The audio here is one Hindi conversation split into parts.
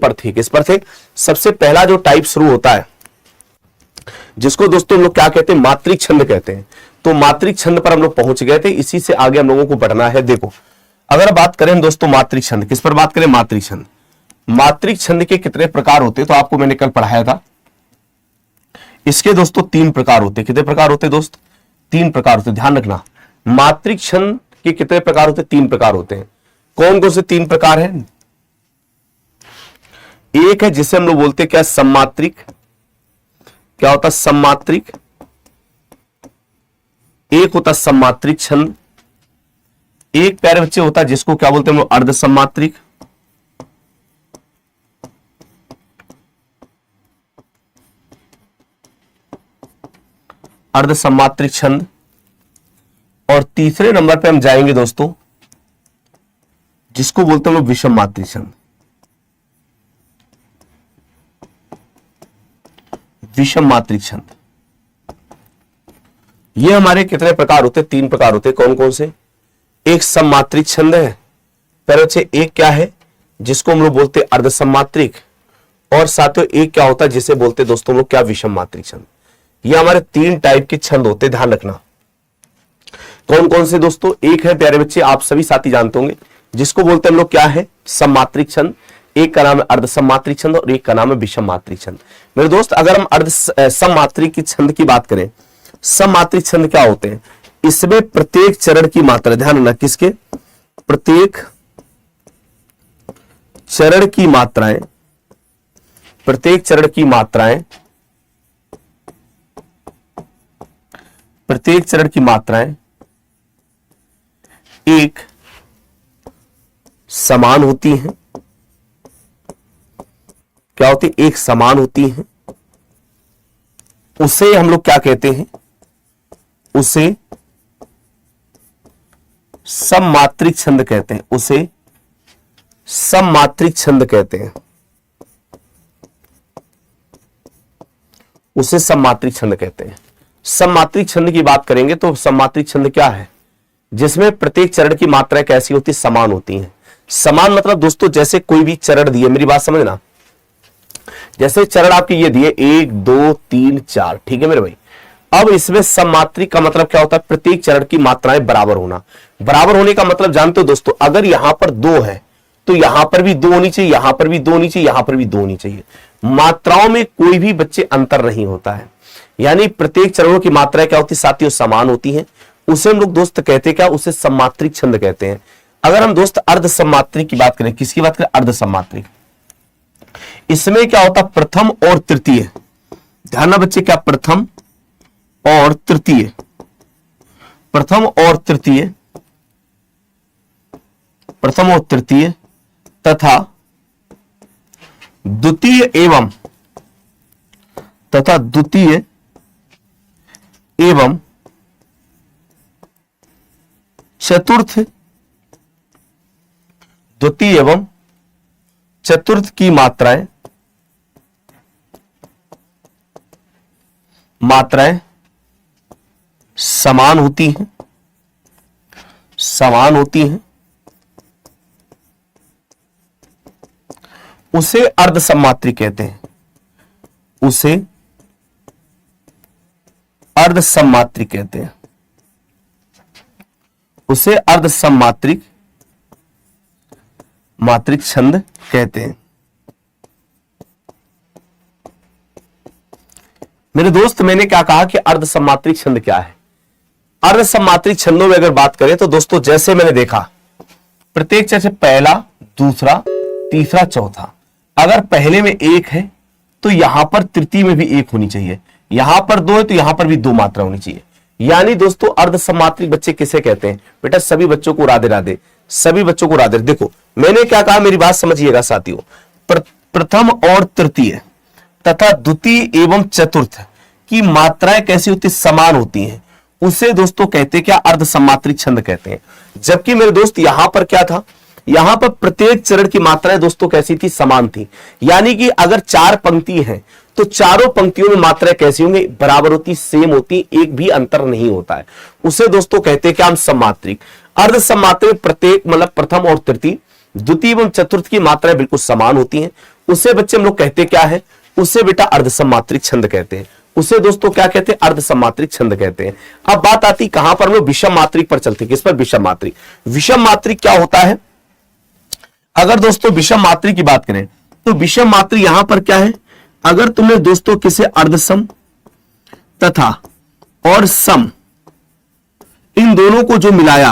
पर थे, किस पर थे? सबसे पहला जो टाइप शुरू होता है जिसको दोस्तों हम लोग क्या कहते हैं? मात्रिक छंद कहते हैं। तो मात्रिक छंद पर हम लोग पहुंच गए थे, इसी से आगे हम लोगों को बढ़ना है। देखो अगर बात करें दोस्तों मात्रिक छंद, किस पर बात करें? मात्रिक छंद। मात्रिक छंद के कितने प्रकार होते हैं? तो आपको मैंने कल पढ़ाया था, इसके दोस्तों 3 प्रकार होते हैं। कितने प्रकार होते हैं दोस्त? 3 प्रकार होते हैं, ध्यान रखना। मात्रिक छंद के कितने प्रकार होते हैं? 3 प्रकार होते हैं। कौन कौन से 3 प्रकार हैं? एक है जिसे हम लोग बोलते हैं क्या? सम्मात्रिक। क्या होता है? सम्मात्रिक। एक होता सम्मात्रिक छंद। एक प्यारे बच्चे होता है जिसको क्या बोलते हैं हम लोग? अर्ध सम्मात्रिक। अर्ध सम्मात्रिक छंद। और तीसरे नंबर पे हम जाएंगे दोस्तों जिसको बोलते हैं हम लोग विषम मात्रिक छंद। विषम मात्रिक छंद। ये हमारे कितने प्रकार होते हैं? 3 प्रकार होते हैं। कौन कौन से? एक सम्मात्रिक छंद है, फिर अच्छे एक क्या है जिसको हम लोग बोलते हैं अर्ध सम्मात्रिक, और साथियों एक क्या होता है जिसे बोलते हैं दोस्तों हम लोग क्या? विषम मात्रिक छंद। ये हमारे 3 टाइप के छंद होते हैं, ध्यान रखना। कौन कौन से दोस्तों? एक है प्यारे बच्चे, आप सभी साथी जानते होंगे, जिसको बोलते हैं हम लोग क्या है? सम्मात्रिक छंद। एक का नाम है अर्ध सम्मात्रिक छंद और एक का नाम है विषम मात्रिक छंद। मेरे दोस्त अगर हम अर्ध सम्मात्रिक की छंद की बात करें, सम्मात्रिक छंद क्या होते हैं? इसमें प्रत्येक चरण की मात्रा, ध्यान रखना, किसके? प्रत्येक चरण की मात्राएं, प्रत्येक चरण की मात्राएं, प्रत्येक चरण की मात्राएं एक समान होती हैं। क्या होती? एक समान होती हैं। उसे हम लोग क्या कहते हैं? उसे सम्मात्रिक छंद कहते हैं। उसे सम्मात्रिक छंद कहते हैं। उसे सम्मात्रिक छंद कहते हैं। सम्मात्रिक छंद की बात करेंगे तो सम्मात्रिक छंद क्या है? जिसमें प्रत्येक चरण की मात्राएं कैसी होती? समान होती हैं। समान मतलब दोस्तों जैसे कोई भी चरण दिए, मेरी बात समझना, जैसे चरण आपके ये दिए 1 2 3 4, ठीक है मेरे भाई। अब इसमें सम्मात्रिक का मतलब क्या होता है? प्रत्येक चरण की मात्राएं बराबर होना। बराबर होने का मतलब जानते हो दोस्तों, अगर यहां पर 2 है तो यहां पर भी 2 होनी चाहिए, यहां पर भी 2 होनी चाहिए, यहां पर भी 2 होनी चाहिए। मात्राओं में कोई भी बच्चे अंतर नहीं होता है, यानी प्रत्येक चरणों की मात्राएं क्या होती? साथियों समान होती हैं। उसे हम लोग दोस्त कहते हैं क्या? उसे सम्मात्रिक छंद कहते हैं। अगर हम दोस्त अर्ध सम्मात्रिक की बात करें, किसकी बात करें? अर्ध सम्मात्रिक। इसमें क्या होता? प्रथम और तृतीय। ध्यान ना बच्चे, क्या? प्रथम और तृतीय। प्रथम और तृतीय, प्रथम और तृतीय तथा द्वितीय एवं द्वितीय एवं चतुर्थ, द्वितीय एवं चतुर्थ की मात्राएं समान होती हैं। समान होती हैं। उसे अर्ध सम्मात्रिक कहते हैं। उसे अर्ध सम्मात्रिक कहते हैं। उसे अर्ध सम्मात्रिक मात्रिक छंद कहते हैं। मेरे दोस्त मैंने क्या कहा कि अर्ध सम्मात्रिक छंद क्या है? अर्ध सम्मात्रिक छंदों में अगर बात करें तो दोस्तों जैसे मैंने देखा, प्रत्येक चरण से पहला, दूसरा, तीसरा, चौथा, अगर पहले में 1 है तो यहां पर तृतीय में भी 1 होनी चाहिए। यहां पर 2 है तो यहां पर भी 2 मात्रा होनी चाहिए। यानी दोस्तों अर्ध सम्मात्रिक बच्चे किसे कहते हैं? बेटा सभी बच्चों को राधे राधे, सभी बच्चों को राधे। देखो मैंने क्या कहा, मेरी बात समझिएगा साथियों। प्रथम और तृतीय तथा द्वितीय एवं चतुर्थ की मात्राएं कैसी होती? समान होती हैं। उसे दोस्तों कहते क्या? अर्ध सम्मात्रिक छंद कहते हैं। जबकि मेरे दोस्त यहां पर क्या था? यहां पर प्रत्येक चरण की मात्राएं दोस्तों कैसी थी? समान थी। यानी कि अगर 4 पंक्ति है तो चारों पंक्तियों में मात्राएं कैसी होंगी? बराबर होती, सेम होती, एक भी अंतर नहीं होता है। उसे दोस्तों कहते हैं क्या हम? सम्मात्रिक। अर्ध सम्मात्रिक प्रत्येक मतलब प्रथम और तृतीय, द्वितीय एवं चतुर्थ की मात्राएं बिल्कुल समान होती हैं। उसे बच्चे हम लोग कहते क्या है, उसे बेटा अर्धसम्मात्रिक छंद कहते हैं। उसे दोस्तों क्या कहते हैं, अर्धसम्मात्रिक छंद कहते हैं। अब बात आती कहां पर, हम लोग विषम मात्रिक पर चलते हैं। किस पर, विषम मात्रिक। विषम मात्रिक क्या होता है, अगर दोस्तों विषम मात्रिक की बात करें तो विषम मात्रिक यहां पर क्या है, अगर तुमने दोस्तों किसे अर्धसम तथा और सम इन दोनों को जो मिलाया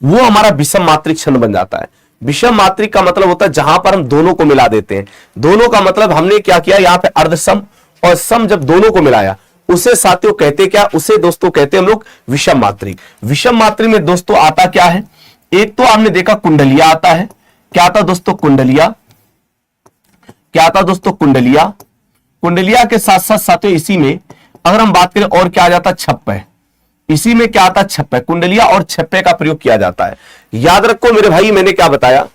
वो हमारा विषम मात्रिक छंद बन जाता है। विषम मात्रिक का मतलब होता है जहां पर हम दोनों को मिला देते हैं। दोनों का मतलब हमने क्या किया, यहां पे अर्धसम और सम जब दोनों को मिलाया उसे साथियों कहते क्या, उसे दोस्तों कहते हम लोग विषम मात्रिक। विषम मात्रिक में दोस्तों आता क्या है, एक तो आपने देखा कुंडलिया आता है। क्या आता दोस्तों, कुंडलिया। क्या आता दोस्तों, कुंडलिया। कुंडलिया के साथ साथ साथियों इसी में अगर हम बात करें और क्या आ जाता, छप्पे। इसी में क्या आता, छप्पे। कुंडलिया और छप्पे का प्रयोग किया जाता है। याद रखो मेरे भाई, मैंने क्या बताया,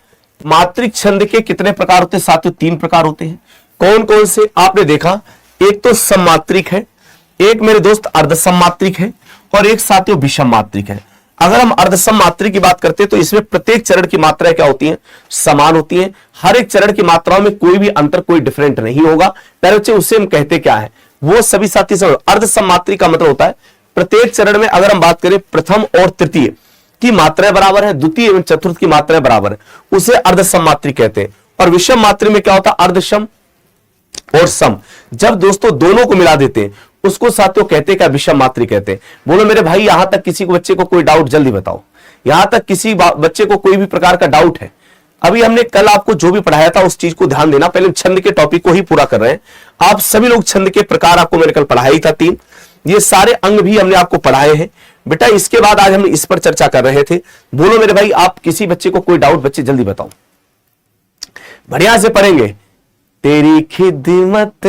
मात्रिक छंद के कितने प्रकार होते हैं साथियों, 3 प्रकार होते हैं। कौन कौन से, आपने देखा, एक तो सम्मात्रिक है, एक मेरे दोस्त अर्धसम्मात्रिक है और एक साथियों विषम मात्रिक है। अगर हम अर्धसम्मात्रिक की बात करते हैं तो इसमें प्रत्येक चरण की मात्राएं क्या होती हैं, समान होती हैं। हर एक चरण की मात्राओं में कोई भी अंतर, कोई डिफरेंट नहीं होगा। पहले बच्चे उससे हम कहते क्या है, वो सभी साथी समझ। अर्धसम्मात्रिक का मतलब होता है प्रत्येक चरण में अगर हम बात करें प्रथम और तृतीय की मात्राएं बराबर है, द्वितीय एवं चतुर्थ की मात्राएं बराबर है, उसे अर्धसम्मात्रिक कहते हैं। और विषम मात्रिक में क्या होता है, अर्धसम और सम जब दोस्तों दोनों को मिला देते हैं उसको साथियों कहते हैं क्या, विषम मात्रिक कहते हैं। बोलो मेरे भाई, यहां तक किसी को बच्चे को कोई डाउट, जल्दी बताओ। यहां तक किसी बच्चे को कोई भी प्रकार का डाउट है? अभी हमने कल आपको जो भी पढ़ाया था उस चीज को ध्यान देना। पहले छंद के टॉपिक को ही पूरा कर रहे हैं। आप सभी लोग छंद के प्रकार आपको मैंने कल पढ़ाया ही था 3, ये सारे अंग भी हमने आपको पढ़ाए हैं बेटा। इसके बाद आज हम इस पर चर्चा कर रहे थे। बोलो मेरे भाई, आप किसी बच्चे को कोई डाउट, बच्चे जल्दी बताओ, बढ़िया से पढ़ेंगे। तेरी खिदमत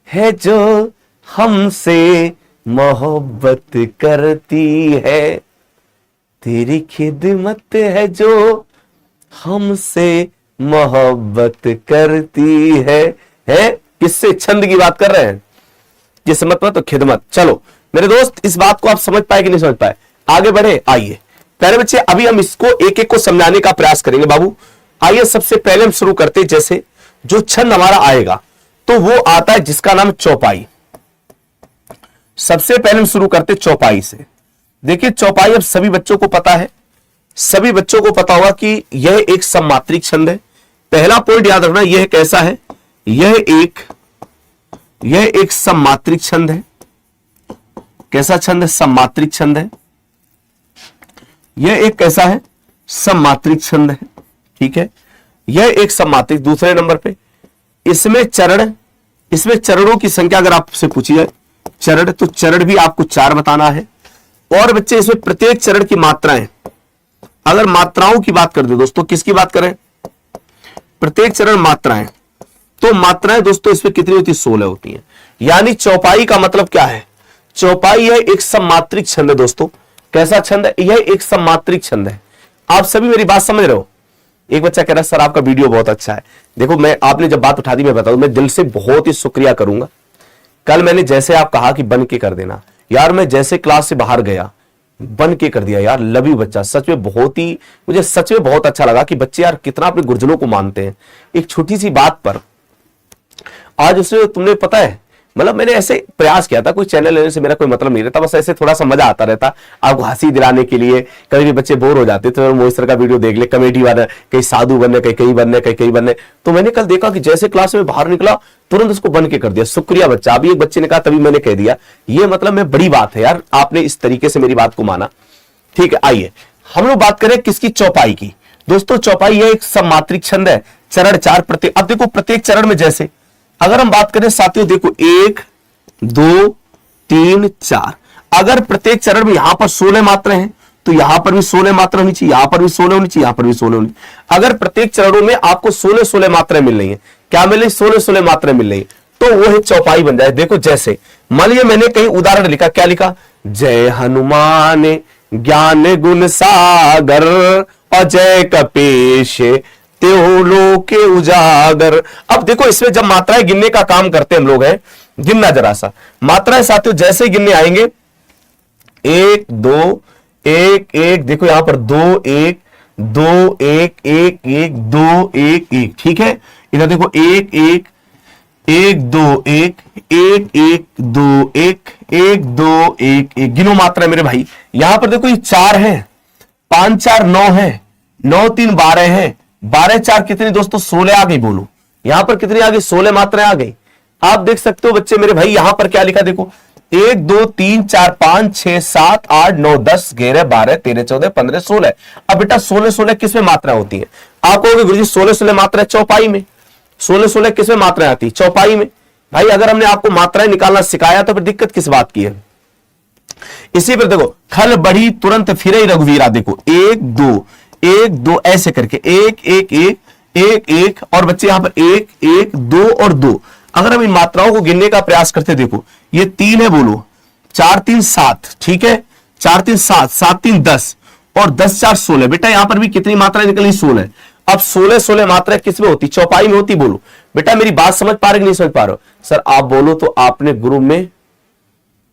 है जो हमसे मोहब्बत करती है, तेरी खिदमत है जो हमसे मोहब्बत करती है किससे, छंद की बात कर रहे हैं। किस मतलब तो खिदमत। चलो मेरे दोस्त, इस बात को आप समझ पाए कि नहीं समझ पाए, आगे बढ़े। आइए पहले बच्चे अभी हम इसको एक एक को समझाने का प्रयास करेंगे बाबू। आइए सबसे पहले हम शुरू करते हैं, जैसे जो छंद हमारा आएगा तो वो आता है जिसका नाम चौपाई। सबसे पहले हम शुरू करते चौपाई से। देखिए चौपाई अब सभी बच्चों को पता है, सभी बच्चों को पता होगा कि यह एक सम्मात्रिक छंद है। पहला पॉइंट याद रखना, यह कैसा है, यह एक सम्मात्रिक छंद है। कैसा छंद है, सम्मात्रिक छंद है। यह एक कैसा है, सम्मात्रिक छंद है। ठीक है, यह एक सम्मात्रिक। दूसरे नंबर पे इसमें चरणों की संख्या अगर आपसे पूछी जाए चरण, तो चरण भी आपको 4 बताना है। और बच्चे इसमें प्रत्येक चरण की मात्राएं, अगर मात्राओं की बात कर दो दोस्तों, किसकी बात करें, प्रत्येक चरण मात्राएं, तो मात्राएं दोस्तों इसमें कितनी होती है, 16 होती हैं। यानी चौपाई का मतलब क्या है, चौपाई है एक सम्मात्रिक छंद है दोस्तों। कैसा छंद है, यह एक सम्मात्रिक छंद है। आप सभी मेरी बात समझ रहे हो। एक बच्चा कह रहा है सर आपका वीडियो बहुत अच्छा है। देखो मैं, आपने जब बात उठा दी, मैं बताऊं, मैं दिल से बहुत ही शुक्रिया करूंगा। कल मैंने जैसे आप कहा कि बन के कर देना, यार मैं जैसे क्लास से बाहर गया बन के कर दिया यार। लव यू बच्चा, सच में बहुत ही, मुझे सच में बहुत अच्छा लगा कि बच्चे यार कितना अपने गुरुजनों को मानते हैं। एक छोटी सी बात पर आज उसे तुमने पता है, मतलब मैंने ऐसे प्रयास किया था, कोई चैनल लेने से मेरा कोई मतलब नहीं रहता, बस ऐसे थोड़ा सा मजा आता रहता आपको हंसी दिलाने के लिए। कभी भी बच्चे बोर हो जाते तो मोहित सर का वीडियो देख ले, कॉमेडी वाला, कहीं साधु बनने, कहीं बनने, कहीं बनने। तो मैंने कल देखा कि जैसे क्लास में बाहर निकला तुरंत उसको बन के कर दिया। शुक्रिया बच्चा। अभी एक बच्चे ने कहा तभी मैंने कह दिया, ये मतलब में बड़ी बात है यार, आपने इस तरीके से मेरी बात को माना। ठीक है, आइए हम लोग बात करें किसकी, चौपाई की। दोस्तों चौपाई यह एक सम्मात्रिक छंद है, चरण 4 प्रत्येक। अब देखो प्रत्येक चरण में जैसे अगर हम बात करें साथियों, देखो 1 2 3 4, अगर प्रत्येक चरण में यहां पर 16 मात्राएं हैं तो यहां पर भी 16 मात्रा होनी चाहिए, यहां पर भी 16 होनी चाहिए, यहां पर भी 16 होनी चाहिए। अगर प्रत्येक चरणों में आपको 16 मात्राएं मिल रही है, क्या मिल रही, 16 मात्राएं मिल रही, तो वो है चौपाई बन जाए। देखो जैसे मान लीजिए मैंने कहीं उदाहरण लिखा, क्या लिखा, जय हनुमान ज्ञान गुण सागर और जय कपीश त्यों के उजागर। अब देखो इसमें जब मात्राएं गिनने का काम करते हम लोग हैं, गिनना जरा सा मात्राएं साथियों, जैसे गिनने आएंगे 1 2 1 1, देखो यहां पर 2 1 2 1 1 1 2 1 1, ठीक है। इधर देखो 1 1 1 2 1 1 1 2 1 1 2 1 1, गिनो मात्रा मेरे भाई। यहां पर देखो ये 4 है, 5 4 9 है, 9 3 12 है, 12 4 कितनी दोस्तों 16 आ गई। बोलो यहां पर कितनी आ गई, 16 मात्राएं आ गई। आप देख सकते हो बच्चे मेरे भाई, यहां पर क्या लिखा देखो 1 2 3 4 5 6 7 8 9 10 11 12 13 14 15 16। अब बेटा 16 16 किस में मात्रा होती है? आप कहोगे गुरुजी 16 16 मात्रा चौपाई में। 16 16 किस में मात्राएं आती? चौपाई में। भाई अगर हमने आपको मात्राएं निकालना सिखाया तो फिर दिक्कत किस बात की है? इसी पर देखो खल बढ़ी तुरंत फिरे रघुवीरा, देखो 1 2 1 2 ऐसे करके 1 1 1 1 1 और बच्चे यहां पर 1 1 2 और 2। अगर हम इन मात्राओं को गिनने का प्रयास करते, देखो ये 3 है, बोलो 4 3 7, ठीक है 4 3 7 7 3 10 और 10 4 16। बेटा यहां पर भी कितनी मात्राएं निकली? 16। अब 16 16 मात्रा किस में होती? चौपाई में होती। बोलो बेटा मेरी बात समझ पा रहे कि नहीं समझ पा रहे हो? सर आप बोलो तो आपने ग्रुप में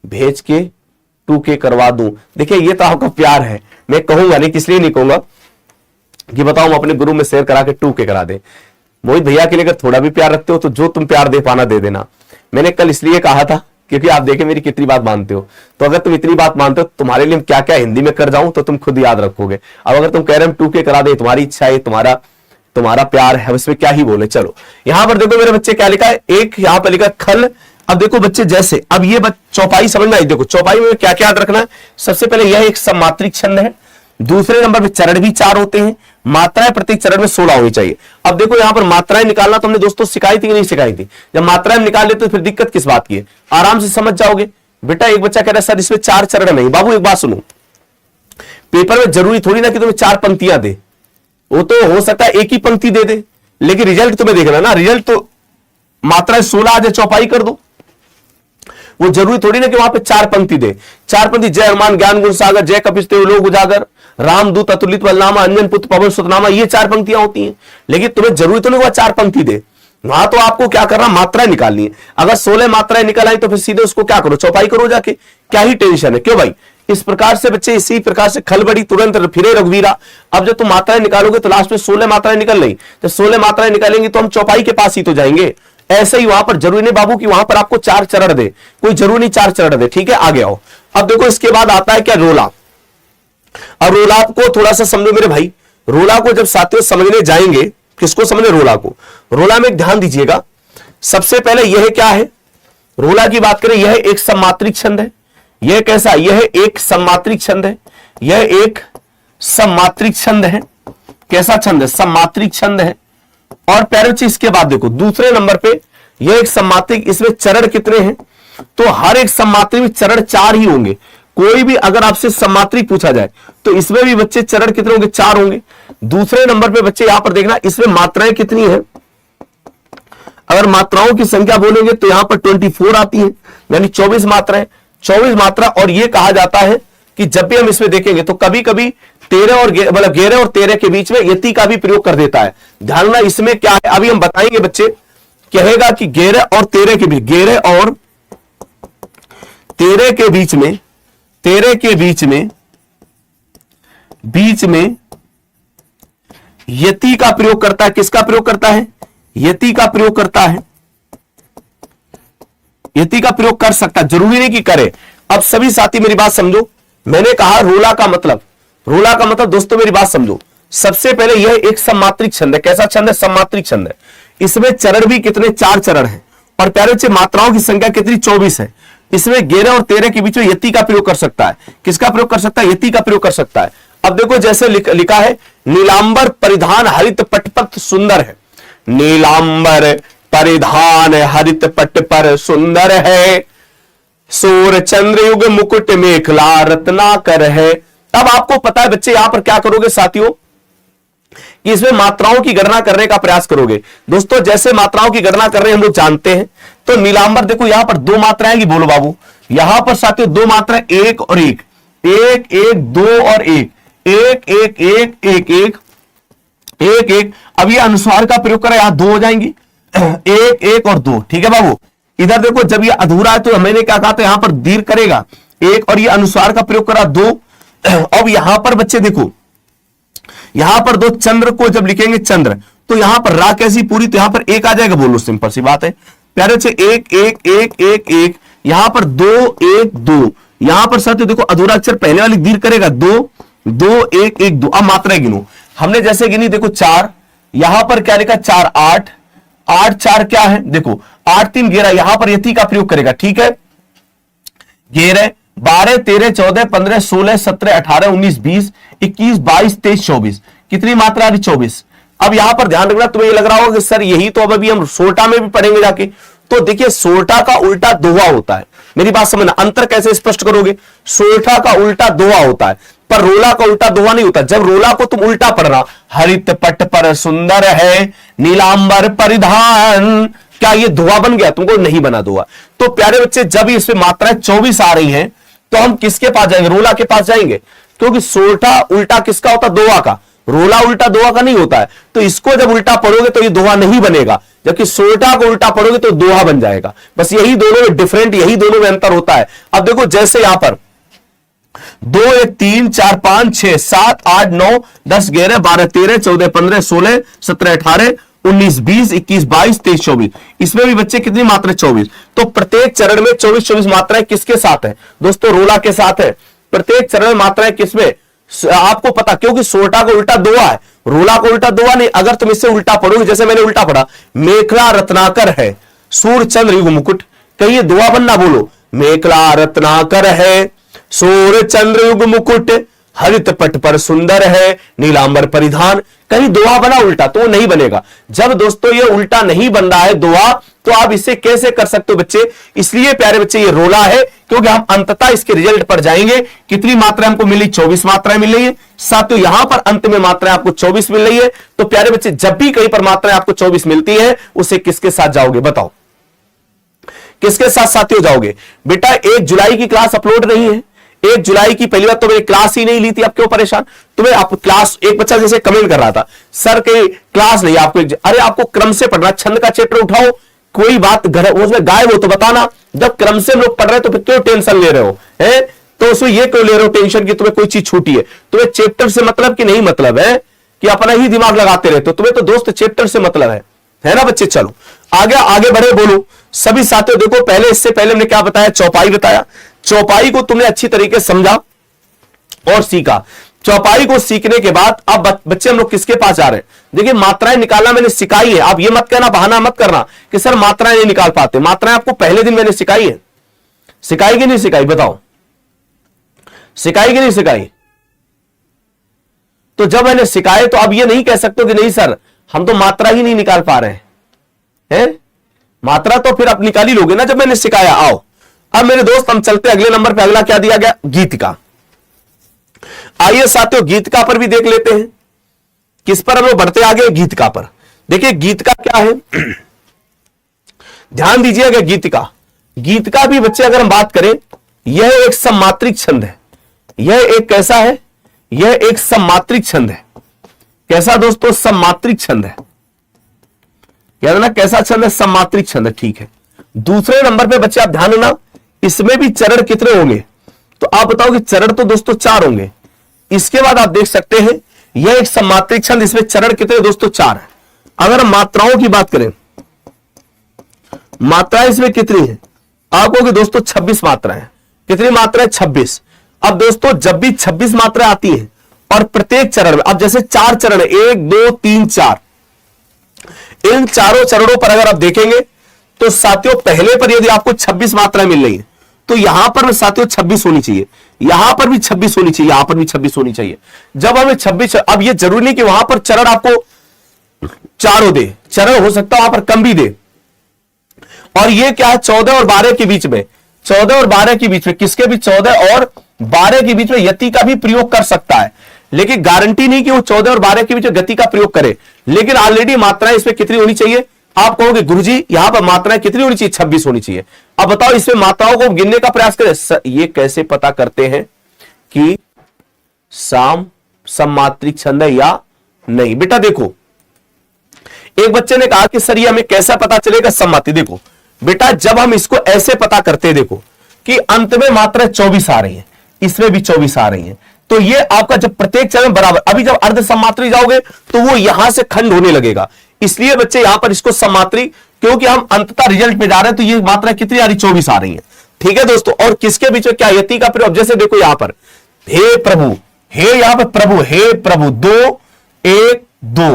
भेज के 2K करवा दूं। देखिए ये तो आपका प्यार है, मैं कहूंगा नहीं, किस लिए नहीं कहूंगा कि बताओ हम अपने ग्रुप में शेयर करा के 2K करा दे। मोहित भैया के लिए अगर थोड़ा भी प्यार रखते हो तो जो तुम प्यार दे पाना दे देना। मैंने कल इसलिए कहा था क्योंकि आप देखें मेरी कितनी बात मानते हो, तो अगर तुम इतनी बात मानते हो तुम्हारे लिए क्या क्या हिंदी में कर जाऊं तो तुम खुद याद रखोगे। अब अगर तुम कह रहे हो 2K करा दे, तुम्हारी इच्छा है, तुम्हारा प्यार है, उसमें क्या ही बोले। चलो यहां पर देखो मेरे बच्चे क्या लिखा है, एक यहां पर लिखा खल। अब देखो बच्चे जैसे अब ये चौपाई समझ में आई। देखो चौपाई में क्या क्या याद रखना है? सबसे पहले यह एक सम्मात्रिक छंद है। दूसरे नंबर पे चरण भी 4 होते हैं, मात्राएं प्रत्येक चरण में 16 होनी चाहिए। अब देखो यहां पर मात्राएं निकालना तो हमने दोस्तों सिखाई थी कि नहीं सिखाई थी? जब मात्राएं निकाल लेते तो फिर दिक्कत किस बात की है? आराम से समझ जाओगे। बेटा एक बच्चा कह रहा है सर इसमें 4 चरण नहीं। बाबू एक बात सुनो, पेपर में जरूरी थोड़ी ना कि तुम्हें 4 पंक्तियां दे, वो तो हो सकता है एक ही पंक्ति दे दे, लेकिन रिजल्ट तुम्हें देखना ना। रिजल्ट तो मात्राएं 16 आ जाए चौपाई कर दो, वो जरूरी थोड़ी ना कि वहां पे 4 पंक्ति दे। 4 पंक्ति जय हनुमान ज्ञान गुण सागर, जय कपिस्ते लोक उजागर, रामदूत अतुलित बलनामा, अंजन पुत्र पवन सुतनामा, ये 4 पंक्तियां होती हैं। लेकिन तुम्हें जरूरी तो नहीं वह 4 पंक्ति दे, वहां तो आपको क्या करना, मात्राएं निकालनी है। अगर 16 मात्राएं निकल आई तो फिर सीधे उसको क्या करो, चौपाई करो जाके, क्या ही टेंशन है। क्यों भाई? इस प्रकार से बच्चे इसी प्रकार से खल बड़ी तुरंत फिरे रघुवीरा। अब जब तुम मात्राएं निकालोगे तो लास्ट में 16 मात्राएं निकल रही, तो 16 मात्राएं निकालेंगी तो हम चौपाई के पास ही तो जाएंगे। ऐसे ही वहां पर जरूरी नहीं बाबू कि वहां पर आपको 4 चरण दे, कोई जरूरी नहीं 4 चरण दे, ठीक है। आगे आओ। अब देखो इसके बाद आता है क्या, रोला। अब रोला को थोड़ा सा समझो मेरे भाई। रोला को जब साथियों समझने जाएंगे, किसको समझने? रोला को। रोला में ध्यान दीजिएगा, सबसे पहले यह क्या है, रोला की बात करें, यह एक सम्मात्रिक छंद है। यह कैसा? यह एक सम्मात्रिक छंद है। यह एक सम्मात्रिक छंद है। कैसा छंद है? सम्मात्रिक छंद है। और पैरोची इसके बाद देखो दूसरे नंबर पे यह एक सम्मात्रिक, इसमें चरण कितने हैं? तो हर एक सम्मात्रिक में चरण 4 ही होंगे। कोई भी अगर आपसे सम्मात्रिक पूछा जाए तो इसमें भी बच्चे चरण कितने होंगे? 4 होंगे। दूसरे नंबर पे बच्चे यहां पर देखना इसमें मात्राएं कितनी है। अगर मात्राओं की संख्या बोलेंगे तो यहां पर 24 आती है, यानी 24 मात्राएं, 24 मात्रा। और यह कहा जाता है कि जब भी हम इसमें देखेंगे तो कभी कभी 13 और 11 और 13 के बीच में यति का भी प्रयोग कर देता है। ध्यान रखना इसमें क्या है, अभी हम बताएंगे। बच्चे कहेगा कि 11 और 13 के बीच, 11 और 13 के बीच में, 13 के बीच में यति का प्रयोग करता है। किसका प्रयोग करता है? यति का प्रयोग करता है। यति का प्रयोग कर सकता है, जरूरी नहीं कि करे। अब सभी साथी मेरी बात समझो, मैंने कहा रोला का मतलब, रोला का मतलब दोस्तों मेरी बात समझो। सबसे पहले यह एक सम्मात्रिक छंद है। कैसा छंद है? सम्मात्रिक छंद है। इसमें चरण भी कितने? 4 चरण हैं। और प्यारे बच्चे मात्राओं की संख्या कितनी? 24 है। इसमें 11 और 13 के बीच में यति का प्रयोग कर सकता है। किसका प्रयोग कर सकता है? यति का प्रयोग कर सकता है। अब देखो जैसे लिखा है, नीलांबर परिधान हरित पट पर सुंदर है। नीलांबर परिधान हरित पट पर सुंदर है, सूर्य चंद्रयुग मुकुट मेखला रत्नाकर है। अब आपको पता है बच्चे यहां पर क्या करोगे साथियों, कि इसमें मात्राओं की गणना करने का प्रयास करोगे। दोस्तों जैसे मात्राओं की गणना कर रहे हैं हम लोग जानते हैं, तो नीलांबर देखो यहां पर 2 मात्राएं की, बोलो बाबू। यहां पर साथियों 2 मात्राएं, 1 और 1, 1 1 2 और 1, 1 1 1 1 1 1 1। अब ये अनुस्वार का प्रयोग करें, यहां 2 हो जाएंगी, 1 1 और 2, ठीक है बाबू। इधर देखो जब ये अधूरा है तो मैंने क्या कहा था, यहां पर दीर्घ करेगा 1 और ये अनुस्वार का प्रयोग करा 2। अब यहां पर बच्चे देखो, यहां पर 2 चंद्र को जब लिखेंगे चंद्र, तो यहां पर रा कैसी पूरी, तो यहां पर एक आ जाएगा, बोलो सिंपल सी बात है प्यारे बच्चे, एक एक एक एक एक, यहां पर 2 1 2, यहां पर साथियों देखो अधूरा अक्षर पहले वाली दीर्घ करेगा 2 2 1 1 2। अब मात्राएं गिनो, हमने जैसे गिनी देखो 4, यहां पर क्या लिखा 4 8 8 4 क्या है देखो 8 3 11, यहां पर यति का प्रयोग करेगा, ठीक है 11 12 13 14 15 16 17 18 19 20 21 22 23 24, कितनी मात्रा आ रही 24। अब यहां पर ध्यान रखना, तुम्हें ये लग रहा होगा कि सर यही तो अब अभी हम सोल्टा में भी पढ़ेंगे जाके, तो देखिए सोल्टा का उल्टा दोहा होता है, मेरी बात समझना, अंतर कैसे स्पष्ट करोगे, सोल्टा का उल्टा दोहा होता है पर रोला का उल्टा दोहा नहीं होता। जब रोला को तुम उल्टा पढ़ना, हरित पट पर सुंदर है नीलांबर परिधान, क्या ये दोहा बन गया, तुमको नहीं बना दोहा। तो प्यारे बच्चे जब इसमें मात्राएं 24 आ रही हैं तो हम किसके पास जाएंगे, रोला के पास जाएंगे, क्योंकि सोल्टा उल्टा किसका होता है, दोहा का, रोला उल्टा दोहा का नहीं होता है। तो इसको जब उल्टा पढ़ोगे तो ये दोहा नहीं बनेगा, जबकि सोल्टा को उल्टा पढ़ोगे तो दोहा बन जाएगा। बस यही दोनों में डिफरेंट, यही दोनों में अंतर होता है। अब देखो जैसे यहां पर 2 1 3 4 5 6 7 8 9 10 11 12 13 14 15 16 17 18 19 20 21 22 23 24, इसमें भी बच्चे कितनी मात्रा 24। तो प्रत्येक चरण में 24 24 मात्राएं किसके साथ है दोस्तों, रोला के साथ है। प्रत्येक चरण में मात्राएं किसमें आपको पता, क्योंकि सोल्टा को उल्टा दोहा है, रोला को उल्टा दोहा नहीं। अगर तुम इससे उल्टा पढ़ोगे, जैसे मैंने उल्टा पढ़ा, मेखला रत्नाकर है सूर्य चंद्र युग मुकुट, कहिए दोहा बनना, बोलो मेखला रत्नाकर है सूर्य चंद्र युग मुकुट, हरित पट पर सुंदर है नीलांबर परिधान, कहीं दोहा बना उल्टा, तो वो नहीं बनेगा। जब दोस्तों ये उल्टा नहीं बन रहा है दोहा, तो आप इसे कैसे कर सकते हो बच्चे, इसलिए प्यारे बच्चे ये रोला है, क्योंकि हम अंततः इसके रिजल्ट पर जाएंगे। कितनी मात्रा हमको मिली, 24 मात्राएं मिल रही है, साथियों यहां पर अंत में मात्राएं आपको 24 मिल रही है। तो प्यारे बच्चे जब भी कहीं पर मात्राएं आपको 24 मिलती है, उसे किसके साथ जाओगे, बताओ किसके साथ साथियों जाओगे। बेटा 1 जुलाई की क्लास अपलोड नहीं है, 1 जुलाई की पहली बार तो मैंने क्लास ही नहीं ली थी, आप क्यों परेशान, तुम्हें आप क्लास, एक बच्चा जैसे कमेंट कर रहा था सर के क्लास नहीं आपको, अरे आपको क्रम से पढ़ना, छंद का चैप्टर उठाओ, कोई बात घर उसमें गायब हो तो बताना। जब क्रम से लोग पढ़ रहे हैं तो फिर क्यों टेंशन ले रहे हो, है तो उसमें ये क्यों ले रहे हो टेंशन की तुम्हें कोई चीज छूटी है, तुम्हें चैप्टर से मतलब कि नहीं मतलब है कि अपना ही दिमाग लगाते रहते हो, तुम्हें तो दोस्त चैप्टर से मतलब है ना बच्चे। चलो आगे आगे बढ़े, बोलो सभी साथियों। देखो पहले, इससे पहले हमने क्या बताया, चौपाई बताया, चौपाई को तुमने अच्छी तरीके से समझा और सीखा। चौपाई को सीखने के बाद अब बच्चे हम लोग किसके पास जा रहे हैं, देखिए मात्राएं निकालना मैंने सिखाई है। आप ये मत कहना, बहाना मत करना कि सर मात्राएं नहीं निकाल पाते, मात्राएं आपको पहले दिन मैंने सिखाई है, सिखाई कि नहीं सिखाई, बताओ सिखाई कि नहीं सिखाई। तो जब मैंने सिखाए तो अब ये नहीं कह सकते कि नहीं सर हम तो मात्रा ही नहीं निकाल पा रहे हैं, मात्रा तो फिर आप निकाल ही लोगे ना जब मैंने सिखाया। आओ अब मेरे दोस्त हम चलते अगले नंबर पे, अगला क्या दिया गया, गीतिका। आइए साथियों गीतिका पर भी देख लेते हैं, किस पर हम लोग बढ़ते आगे, गीतिका पर। देखिए गीतिका क्या है, ध्यान दीजिएगा गीतिका। गीतिका भी बच्चे अगर हम बात करें, यह एक सम्मात्रिक छंद है, यह एक कैसा है, यह एक सम्मात्रिक छंद है। कैसा दोस्तों, सम्मात्रिक छंद है, याद ना कैसा छंद है, सम्मात्रिक छंद है, ठीक है। दूसरे नंबर पे बच्चे आप ध्यान देना, इसमें भी चरण कितने होंगे, तो आप बताओ कि चरण तो दोस्तों 4 होंगे। इसके बाद आप देख सकते हैं यह एक सम्मात्रिक छंद, इसमें चरण कितने दोस्तों 4 है। अगर हम मात्राओं की बात करें, मात्राएं इसमें कितनी है, आप कहोगे दोस्तों 26 मात्राएं। कितनी मात्राएं, 26। अब दोस्तों जब भी 26 मात्राएं आती है और प्रत्येक चरण में, अब जैसे 4 चरण है, 1 2 3 4, इन चारों चरणों पर अगर आप देखेंगे तो साथियों पहले पर यदि आपको 26 मात्राएं मिल रही है तो यहां पर साथियों 26 होनी चाहिए, यहां पर भी 26 होनी चाहिए, यहां पर भी 26 होनी चाहिए। जब हमें 26, अब ये जरूरी नहीं कि वहां पर चरण आपको 4 दे, चरण हो सकता है वहां पर कम भी दे। और ये क्या है, 14 और 12 के बीच में, 14 और 12 के बीच में, किसके भी 14 और 12 के बीच में यति का भी प्रयोग कर सकता है, लेकिन गारंटी नहीं कि वो 14 और 12 के बीच में गति का प्रयोग करे। लेकिन ऑलरेडी मात्राएं इसमें कितनी होनी चाहिए, आप कहोगे गुरुजी यहां पर मात्राएं कितनी होनी चाहिए, 26 होनी चाहिए। अब बताओ इसमें मात्राओं को गिनने का प्रयास करें, ये कैसे पता करते हैं कि सम्मात्रिक छंद है या नहीं। बेटा देखो एक बच्चे ने कहा कि सर ये हमें कैसा पता चलेगा सम्मात्रिक। देखो बेटा जब हम इसको ऐसे पता करते हैं, देखो कि अंत में मात्रा 24 आ रही है, इसमें भी 24 आ रही है, तो ये आपका जब प्रत्येक चरण बराबर, अभी जब अर्ध सम्मात्रिक जाओगे तो वो यहां से खंड होने लगेगा, इसलिए बच्चे यहां पर इसको सम्मात्री, क्योंकि हम अंततः रिजल्ट में जा रहे हैं, तो ये मात्रा कितनी आ रही, 24 आ रही है। ठीक है दोस्तों, और किसके बीच में क्या यति का प्रयोग, जैसे देखो यहां पर हे प्रभु, हे यहां पर प्रभु, हे प्रभु, 2 1 2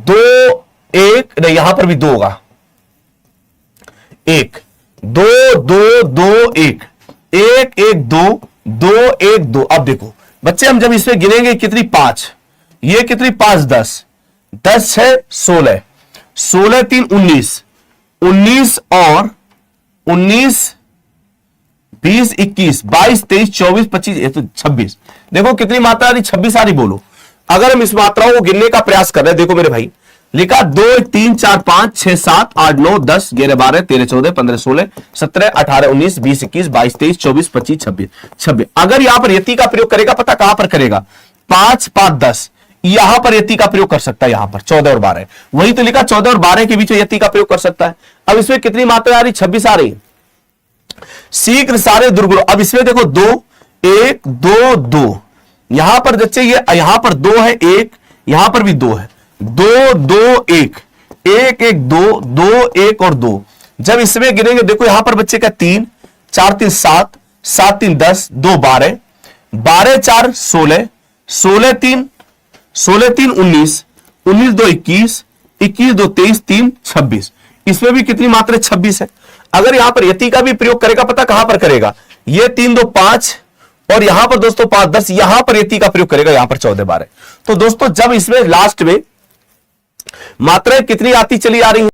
2 1, नहीं यहां पर भी 2 होगा, 1 2 2 2 1 1 1 2 2 1 2। अब देखो बच्चे, हम जब इसमें गिनेंगे कितनी, 5, ये कितनी 5 10 10 6 16 16 3 19 19 और 19 20 21 22 23 24 25, ये तो 26। देखो कितनी मात्रा आ रही, 26 आ रही। बोलो अगर हम इस मात्राओं को गिनने का प्रयास कर रहे हैं, देखो मेरे भाई, लिखा 2 3 4 5 6 7 8 9 10 11 12 13 14 15 16 17 18 19 20 21 22 23 24 25 26 26। अगर यहां पर यति का प्रयोग करेगा, पता कहां पर करेगा, 5 5 10, यहां पर यति का प्रयोग कर सकता है, यहां पर 14 और 12, वही तो लिखा 14 और 12 के बीच में यति का प्रयोग कर सकता है। अब इसमें कितनी मात्रा आ रही, 26 आ रही। शीघ्र सारे दुर्गुण, अब इसमें देखो 2 1 2 2, यहां पर बच्चे ये यहां पर 2 है, 1 यहां पर भी 2 है, 2 2 1 1 1 2 2 1 और 2। जब इसमें गिनेंगे देखो यहां पर बच्चे का 3 4 3 7 7 3 10 2 12 12 4 16 16 3 16 3 19 19 2 21 21 2 23 3 26। इसमें भी कितनी मात्रा, 26 है। अगर यहां पर यति का भी प्रयोग करेगा, पता कहां पर करेगा, ये 3 2 5 और यहां पर दोस्तों 5 10, यहां पर यति का प्रयोग करेगा, यहां पर 14 12। तो दोस्तों जब इसमें लास्ट में मात्राएं कितनी आती चली आ रही हैं,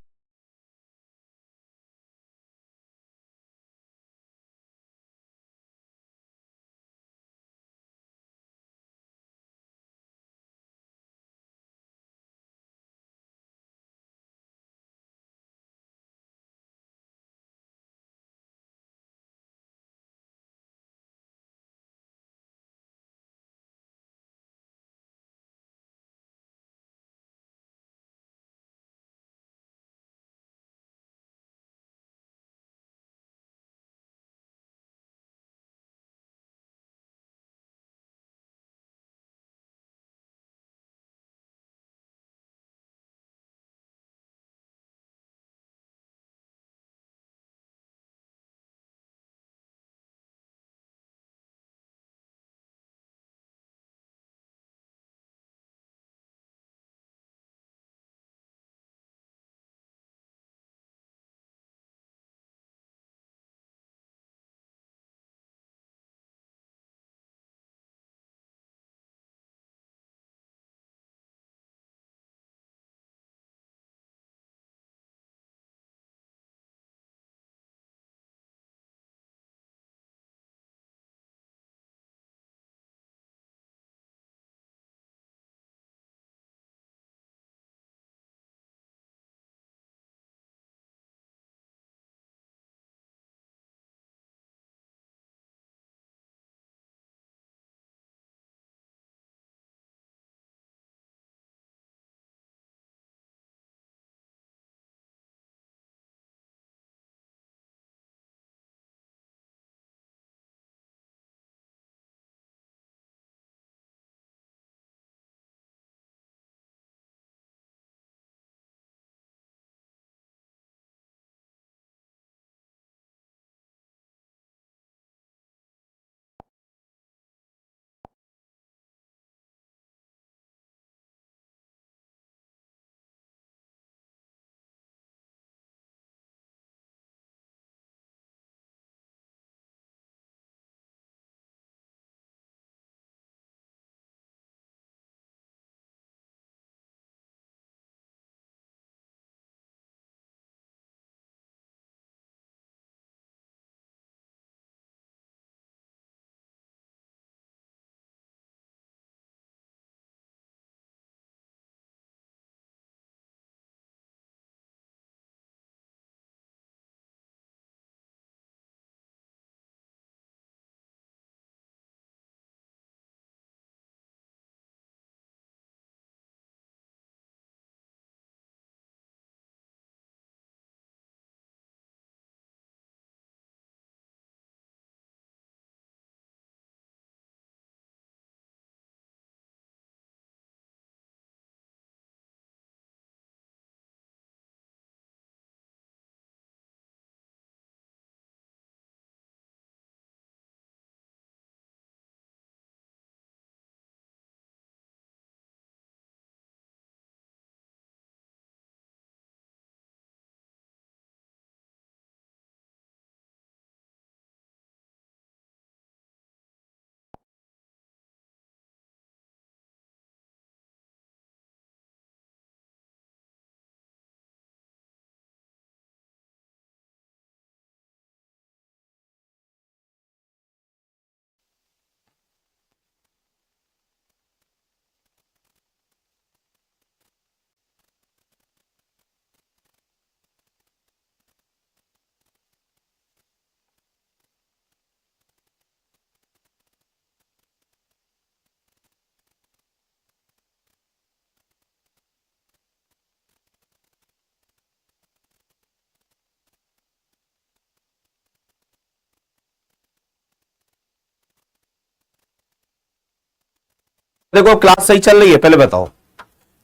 देखो क्लास सही चल रही है, पहले बताओ,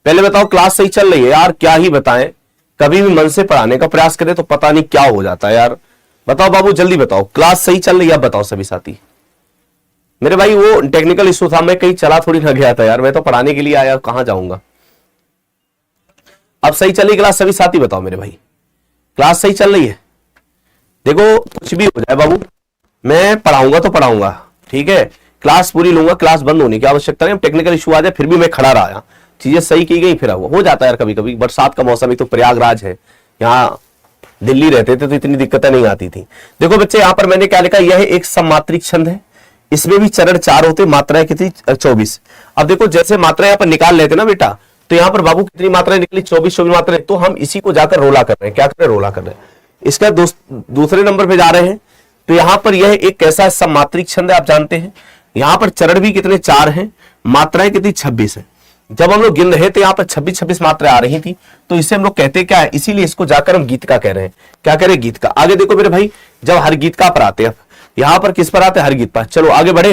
पहले बताओ क्लास सही चल रही है यार, क्या ही बताएं, कभी भी मन से पढ़ाने का प्रयास करें तो पता नहीं क्या हो जाता है यार। बताओ बाबू जल्दी बताओ, क्लास सही चल रही है, अब बताओ सभी साथी। मेरे भाई वो टेक्निकल इशू था, मैं कहीं चला थोड़ी ना गया था यार, मैं तो पढ़ाने के लिए आया, कहां जाऊंगा। अब सही चल रही क्लास, सभी साथी बताओ मेरे भाई, क्लास सही चल रही है। देखो कुछ भी हो जाए बाबू, मैं पढ़ाऊंगा तो पढ़ाऊंगा, ठीक है, क्लास पूरी लूंगा, क्लास बंद होने की आवश्यकता नहीं। टेक्निकल इशू आ जाए फिर भी मैं खड़ा रहा, चीजें सही की गई, फिर हो जाता है यार कभी कभी। बरसात का मौसम, एक तो प्रयागराज है, यहाँ दिल्ली रहते थे तो इतनी दिक्कतें नहीं आती थी। देखो बच्चे यहाँ पर मैंने क्या लिखा, यह एक सममात्रिक छंद है, इसमें भी चरण 4 होते, मात्राएं कितनी 24। अब देखो जैसे मात्राएं यहाँ पर निकाल लेते ना बेटा, तो यहाँ पर बाबू कितनी मात्राएं निकली, 24 मात्राएं। तो हम इसी को जाकर रोला कर रहे हैं, क्या कर रहे हैं, रोला कर रहे हैं। इसका दूसरे नंबर पे जा रहे हैं, तो यहां पर यह एक कैसा सममात्रिक छंद है आप जानते हैं। यहां पर चरण भी कितने 4 हैं, मात्राएं कितनी 26 है। जब हम लोग गिन रहे थे यहाँ पर 26 मात्राएं आ रही थी, तो इसे हम लोग कहते क्या है, इसीलिए इसको जाकर हम गीत का कह रहे हैं। क्या कह रहे हैं, गीत का। आगे देखो मेरे भाई, जब हर गीत का पर आते हैं, यहां पर किस पर आते हैं, हर गीत पर। चलो आगे बढ़े,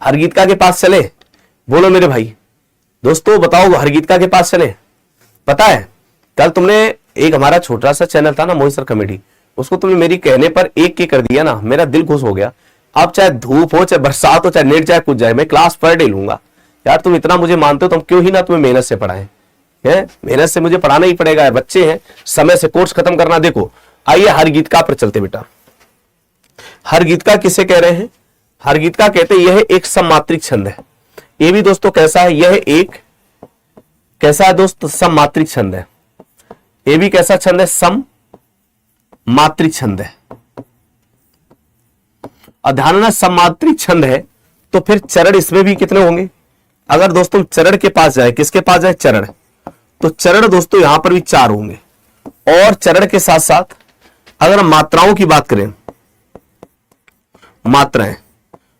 हर गीत का के पास चले, बोलो मेरे भाई दोस्तों बताओ, हर गीत का के पास चले। पता है कल तुमने एक हमारा छोटा सा चैनल था ना मोहित सर कॉमेडी, उसको तुमने मेरी कहने पर 1 के कर दिया ना, मेरा दिल खुश हो गया। अब चाहे धूप हो, चाहे बरसात हो, चाहे नेट चाहे कुछ जाए, मैं क्लास पर डे लूंगा यार। तुम इतना मुझे मानते हो, तुम क्यों ही ना तुम्हें मेहनत से पढ़ाएं, है मेहनत से मुझे पढ़ाना ही पड़ेगा, बच्चे हैं, समय से कोर्स खत्म करना। देखो आइए हर गीत का पर चलते बेटा। हर गीत का किसे कह रहे हैं, हर गीत का कहते हैं यह एक सममात्रिक छंद है। ये भी दोस्तों कैसा है, यह एक कैसा है दोस्त, सममात्रिक छंद है। ये भी कैसा छंद है, सम मात्रिक छंद है। और ध्यान रखना सममात्रिक छंद है तो फिर चरण इसमें भी कितने होंगे। अगर दोस्तों चरण के पास जाए, किसके पास जाए, चरण, तो चरण दोस्तों यहां पर भी 4 होंगे। और चरण के साथ साथ अगर मात्राओं की बात करें,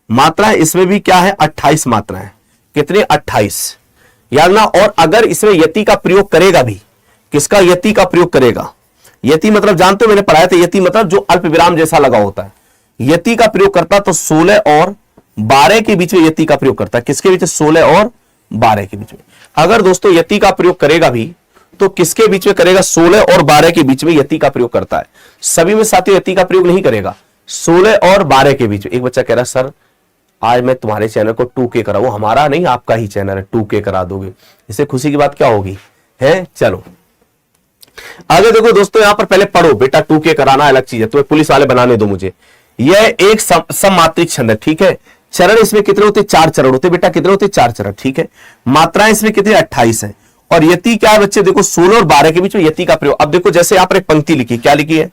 मात्राएं इसमें भी क्या है, 28 मात्राएं। कितने, 28, याद ना। और अगर इसमें यति का प्रयोग करेगा भी, किसका, यति का प्रयोग करेगा। यति मतलब जानते हो, मैंने पढ़ाया था, यति मतलब जो अल्प विराम जैसा लगा होता है। यति का प्रयोग करता तो 16 और 12 के बीच में यति का प्रयोग करता है। किसके बीच, 16 और 12 के बीच में। अगर दोस्तों यति का प्रयोग करेगा भी तो किसके बीच में करेगा, 16 और 12 के बीच में यति का प्रयोग करता है। सभी में साथियों यति का प्रयोग नहीं करेगा, 16 और 12 के बीच में। एक बच्चा कह रहा सर आज मैं तुम्हारे चैनल को 2K करा, वो हमारा नहीं आपका ही चैनल है, 2K करा दोगे, इससे खुशी की बात क्या होगी, है। चलो आगे देखो दोस्तों, यहां पर पहले पढ़ो बेटा, 2K कराना अलग चीज है, तुम्हें पुलिस वाले बनाने दो मुझे। यह एक सममात्रिक छंद है, ठीक है। चरण इसमें कितने होते, 4 चरण होते बेटा, कितने होते, 4 चरण, ठीक है। मात्राएं इसमें कितनी, 28 है। और यति क्या है बच्चे, देखो 16 और 12 के बीच में यति का प्रयोग। अब देखो जैसे यहां पर एक पंक्ति लिखी, क्या लिखी है,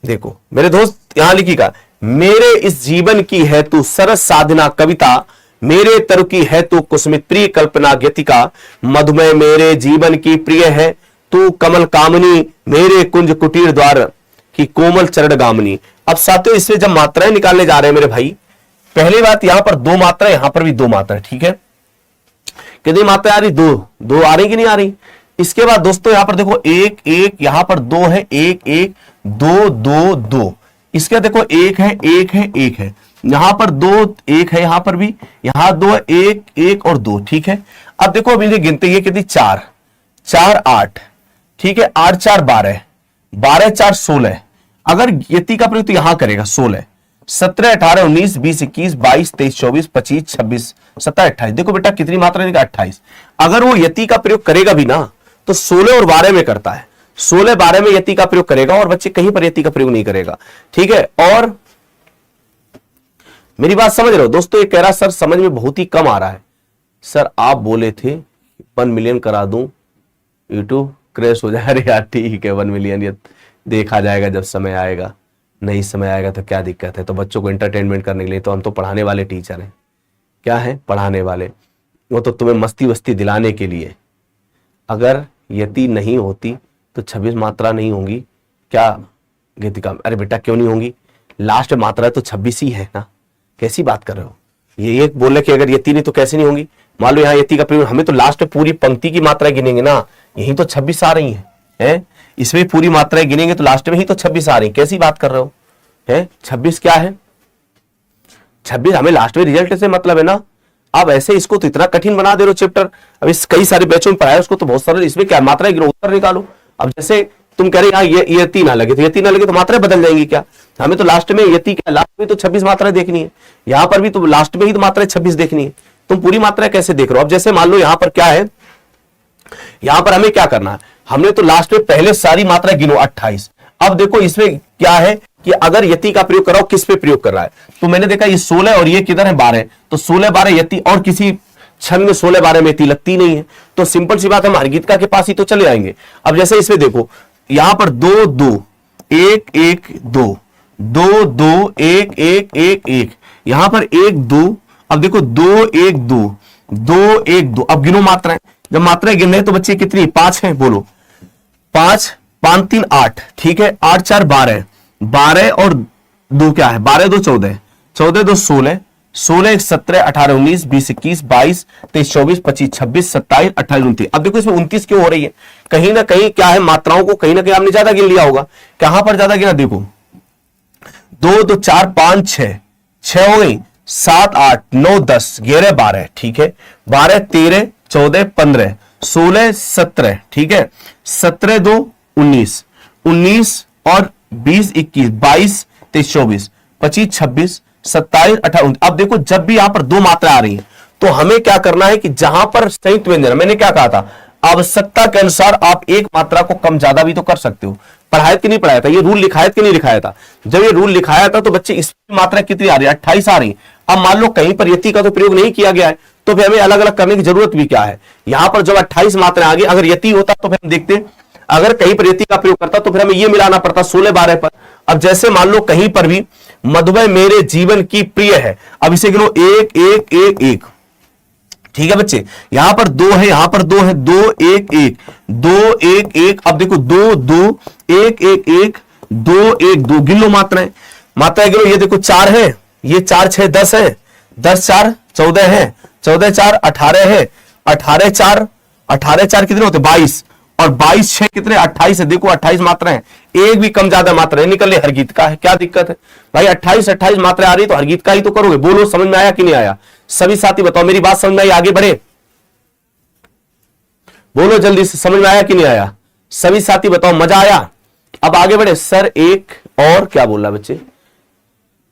देखो मेरे दोस्त यहां लिखी का, मेरे इस जीवन की है तू सरस साधना कविता, मेरे तरु की है तू कुसुमित प्रिय कल्पना गीतिका, मधुमेह मेरे जीवन की प्रिय है तू कमल कामनी, मेरे कुंज कुटीर द्वार की कोमल चरण गामनी। अब साथियों इसमें जब मात्राएं निकालने जा रहे हैं मेरे भाई, पहली बात यहां पर 2 मात्राएं, यहां पर भी 2 मात्राएं, ठीक है। कितनी मात्राएं आ रही, 2 आ रही कि नहीं आ रही। इसके बाद दोस्तों यहां पर देखो 1 1, यहां पर 2 है, 1 1 2 2 2। इसके देखो 1 है 1 है 1 है, यहां पर 2 1 है, यहां पर भी, यहां 2 1 1 और 2, ठीक है। अब देखो अभी गिनते ये कितनी, 4 4 8, ठीक है, 8 4 12 12 4 16। अगर यति का प्रयोग तो यहां करेगा 16 17 18 19 20 21 22 23 24 25 26 27 28। देखो बेटा कितनी मात्रा है, 28। अगर वो यति का प्रयोग करेगा भी ना तो 16 और 12 में करता है, 16 12 में यति का प्रयोग करेगा और बच्चे कहीं पर यति का प्रयोग नहीं करेगा, ठीक है। और मेरी बात समझ रहे हो दोस्तों, ये कह रहा सर समझ में बहुत ही कम आ रहा है। सर आप बोले थे 1 मिलियन करा दूं, यूट्यूब क्रैश हो जाए। अरे यार ठीक है, 1 मिलियन ये देखा जाएगा जब समय आएगा, नहीं समय आएगा तो क्या दिक्कत है। तो बच्चों को एंटरटेनमेंट करने के लिए तो हम तो पढ़ाने वाले टीचर हैं, क्या है, पढ़ाने वाले। वो तो तुम्हें मस्ती वस्ती दिलाने के लिए। अगर यति नहीं होती तो 26 मात्रा नहीं होंगी क्या गीतिका, अरे बेटा क्यों नहीं होंगी, लास्ट मात्रा तो 26 ही है ना, कैसी बात कर रहे हो। ये एक बोले कि अगर यति नहीं तो कैसे नहीं होंगी। मान लो यहाँ यति का प्रयोग, हमें तो लास्ट में पूरी पंक्ति की मात्रा गिनेंगे ना, यही तो 26 आ रही है, इसमें पूरी मात्राएं गिनेंगे तो लास्ट में ही तो 26 आ रही, कैसी बात कर रहे हो, है 26 क्या है, 26 हमें लास्ट में रिजल्ट से मतलब है ना। अब ऐसे इसको तो इतना कठिन बना दे रहे हो चैप्टर। अब इस कई सारे बैचों में पढ़ाया उसको तो बहुत सरल, इसमें क्या मात्रा गिनो उत्तर निकालो। अब जैसे तुम कह रहे हैं ये यति ना लगे, तो यति ना लगे तो मात्राएं बदल जाएंगी क्या? हमें तो लास्ट में यति क्या, लास्ट में तो 26 मात्राएं देखनी है, यहां पर भी तो लास्ट में ही तो मात्राएं 26 देखनी है। तुम पूरी मात्राएं कैसे देख रहे हो? अब जैसे मान लो यहां पर क्या है, यहां पर हमें क्या करना है, हमने तो लास्ट में पहले सारी मात्राएं गिनो 28। अब देखो इसमें क्या है कि अगर यति का प्रयोग कराओ, किस पे प्रयोग कर रहा है? तो मैंने देखा ये 16 और ये किधर है 12, तो 16 12 यति, और किसी छंद में 16 12 में यति लगती नहीं है, तो सिंपल सी बात हम हरगीतिका के पास ही तो चले आएंगे। अब जैसे इसमें देखो यहां पर 2 2 1 1 2 2 2 1 1 1 1, यहां पर 1 2, अब देखो 2 1 2 2 1 2। अब गिनो मात्राएं, जब मात्राएं गिन रहे तो बच्चे कितनी 5 हैं, बोलो 5 5 3 8, ठीक है, 8 4 12, 12 और 2 क्या है, 12 2 14, 14 2 16, 16 1 17 18 19 20 21 22 23 24 25 26 27 28 29। अब देखो इसमें 29 क्यों हो रही है? कहीं ना कहीं क्या है, मात्राओं को कहीं ना कहीं आपने ज्यादा गिन लिया होगा। कहां पर ज्यादा गिना? देखो 2 2 4 5 6, 6 हो गई, 7 8 9 10 11 12, ठीक है, 12 13 14 15 16 17, ठीक है, 17 2 19 19 और 20 21 22 23 24 25 26 27 28। अब देखो जब भी यहां पर दो मात्रा आ रही है तो हमें क्या करना है कि जहां पर संयुक्त व्यंजन, मैंने क्या कहा था, आवश्यकता के अनुसार आप एक मात्रा को कम ज्यादा भी तो कर सकते हो। पढ़ाया कि नहीं पढ़ाया था? ये रूल लिखाया कि नहीं लिखाया था? जब ये रूल लिखाया था तो बच्चे इस मात्रा कितनी आ रही है, 28 आ रही। अब मान लो कहीं पर यति का तो प्रयोग नहीं किया गया है, तो फिर हमें अलग अलग करने की जरूरत भी क्या है? यहां पर जब 28 मात्रा आ गई, अगर यति होता तो फिर हम देखते, अगर कहीं पर यति का प्रयोग करता तो फिर हमें ये मिलाना पड़ता 16 12 पर। अब जैसे मान लो कहीं पर भी मधुमेह मेरे जीवन की प्रिय है, अब इसे गिनो 1 1 1 1, ठीक है बच्चे, यहां पर 2 है, यहां पर 2 है, 2 1 1 2 1 1। अब देखो 2 2 1 1 1 2 1 2, गिन लो मात्राएं, मात्राएं गिनो। ये देखो 4 है, ये 4 6 10 है, 10 4 14 है, 14 4 18 है, 18 4 कितने होते 22, और 22 6 कितने 28 है। देखो 28 मात्रा है, एक भी कम ज्यादा मात्रा निकल रही, हरगीत का है, क्या दिक्कत है भाई? 28 मात्रा आ रही तो हरगीत का ही तो करोगे। बोलो समझ में आया कि नहीं आया? सभी साथी बताओ, मेरी बात समझ में आई? आगे बढ़े, बोलो जल्दी से, समझ में आया कि नहीं आया? सभी साथी बताओ, मजा आया? अब आगे बढ़े। सर एक और क्या बोल रहा बच्चे,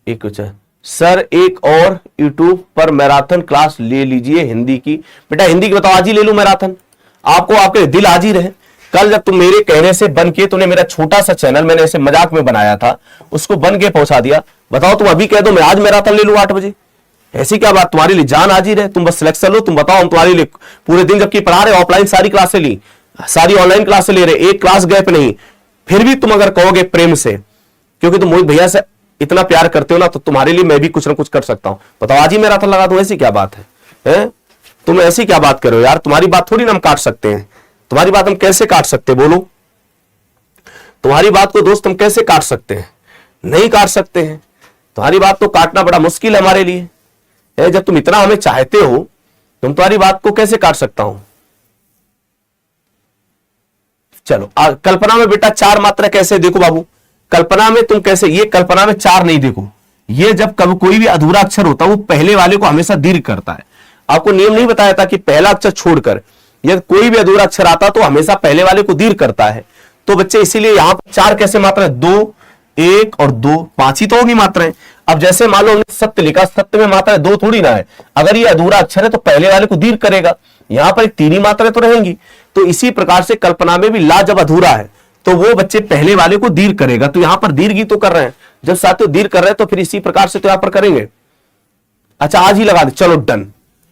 एक कुछ है, सर एक और यूट्यूब पर मैराथन क्लास ले लीजिए हिंदी की। बेटा हिंदी की बताओ, आज ही ले लूं मैराथन? आपको आपके दिल आज ही रहे। कल जब तुम मेरे कहने से बन के, तुमने मेरा छोटा सा चैनल मैंने ऐसे मजाक में बनाया था, उसको बन के पहुंचा दिया, बताओ तुम अभी कह दो मैं आज मैराथन ले लूं 8 बजे? ऐसी क्या बात, तुम्हारे लिए जान आज ही रहे। तुम बस सिलेक्शन लो, तुम बताओ, हम तुम्हारे लिए पूरे दिन जबकि पढ़ा रहे, ऑफलाइन सारी क्लासें ली, सारी ऑनलाइन क्लासें ले रहे, एक क्लास गैप नहीं, फिर भी तुम अगर कहोगे प्रेम से, क्योंकि तुम मोहित भैया से इतना प्यार करते हो ना, तो तुम्हारे लिए मैं भी कुछ ना कुछ कर सकता हूं। बताओ आज ही मैराथन लगा दूं? ऐसी क्या बात है? तुम ऐसी क्या बात करो यार? तुम्हारी बात थोड़ी ना हम काट सकते हैं, तुम्हारी बात हम कैसे काट सकते हैं? बोलो, तुम्हारी बात को दोस्त हम कैसे काट सकते हैं? नहीं काट सकते हैं। तुम्हारी बात तो काटना बड़ा मुश्किल है हमारे लिए। जब तुम इतना हमें चाहते हो, तुम तुम्हारी बात को कैसे काट सकता हूं? चलो कल्पना में बेटा 4 मात्रा कैसे, देखो बाबू, कल्पना में तुम कैसे, ये कल्पना में 4 नहीं, देखो ये जब कभी कोई भी अधूरा अक्षर होता है वो पहले वाले को हमेशा दीर्घ करता है। आपको नियम नहीं बताया था कि पहला अक्षर छोड़कर यदि कोई भी अधूरा अक्षर आता तो हमेशा पहले वाले को दीर्घ करता है। तो बच्चे इसीलिए यहां पर 4 कैसे मात्रा है, 2 1 और 2, 5 ही तो होगी मात्राएं। अब जैसे मान लो हमने सत्य लिखा, सत्य में मात्रा 2 थोड़ी ना है, अगर ये अधूरा अक्षर है तो पहले वाले को दीर्घ करेगा, यहां पर 3 ही मात्राएं तो रहेंगी। तो इसी प्रकार से कल्पना में भी ला जब अधूरा है तो वो बच्चे पहले वाले को दीर्घ करेगा, तो यहां पर दीर्घ ही तो कर रहे हैं। जब साथियों दीर्घ कर रहे हैं तो फिर इसी प्रकार से तो यहां पर करेंगे। अच्छा आज ही लगा दे, चलो डन,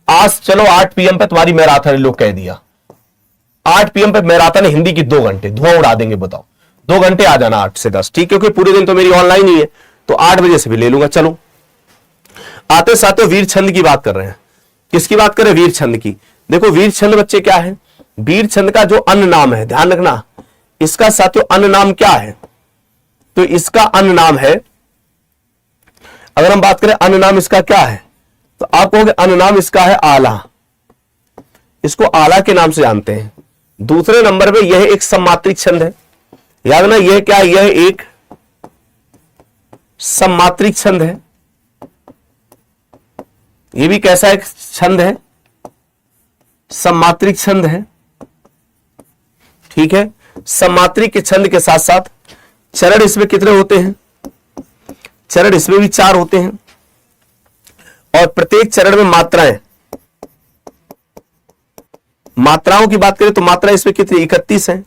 आज चलो 8 PM पे तुम्हारी मैराथन, लोग कह दिया 8 PM पे मैराथन है हिंदी की, 2 घंटे धुआं उड़ा देंगे। बताओ 2 घंटे आ जाना 8 से 10, ठीक, क्योंकि पूरे दिन तो मेरी ऑनलाइन ही है, तो 8 बजे से भी ले लूंगा। चलो आते साथियों वीर छंद की बात कर रहे हैं। किसकी बात कर रहे हैं? वीर छंद की। देखो वीर छंद बच्चे क्या है, वीर छंद का जो अन्य नाम है, ध्यान रखना, इसका साथियों अन्य नाम क्या है? तो इसका अन्य नाम है, अगर हम बात करें अन्य नाम इसका क्या है, तो आप कहोगे अन्य नाम इसका है आला, इसको आला के नाम से जानते हैं। दूसरे नंबर पे यह एक सम्मात्रिक छंद है, याद ना, यह क्या है, यह एक सम्मात्रिक छंद है, ये भी कैसा एक छंद है, सम्मात्रिक छंद है। ठीक है, सम्मात्रिक के छंद के साथ साथ चरण इसमें कितने होते हैं? चरण इसमें भी 4 होते हैं और प्रत्येक चरण में मात्राएं, मात्राओं की बात करें तो मात्रा इसमें कितनी? 31 है।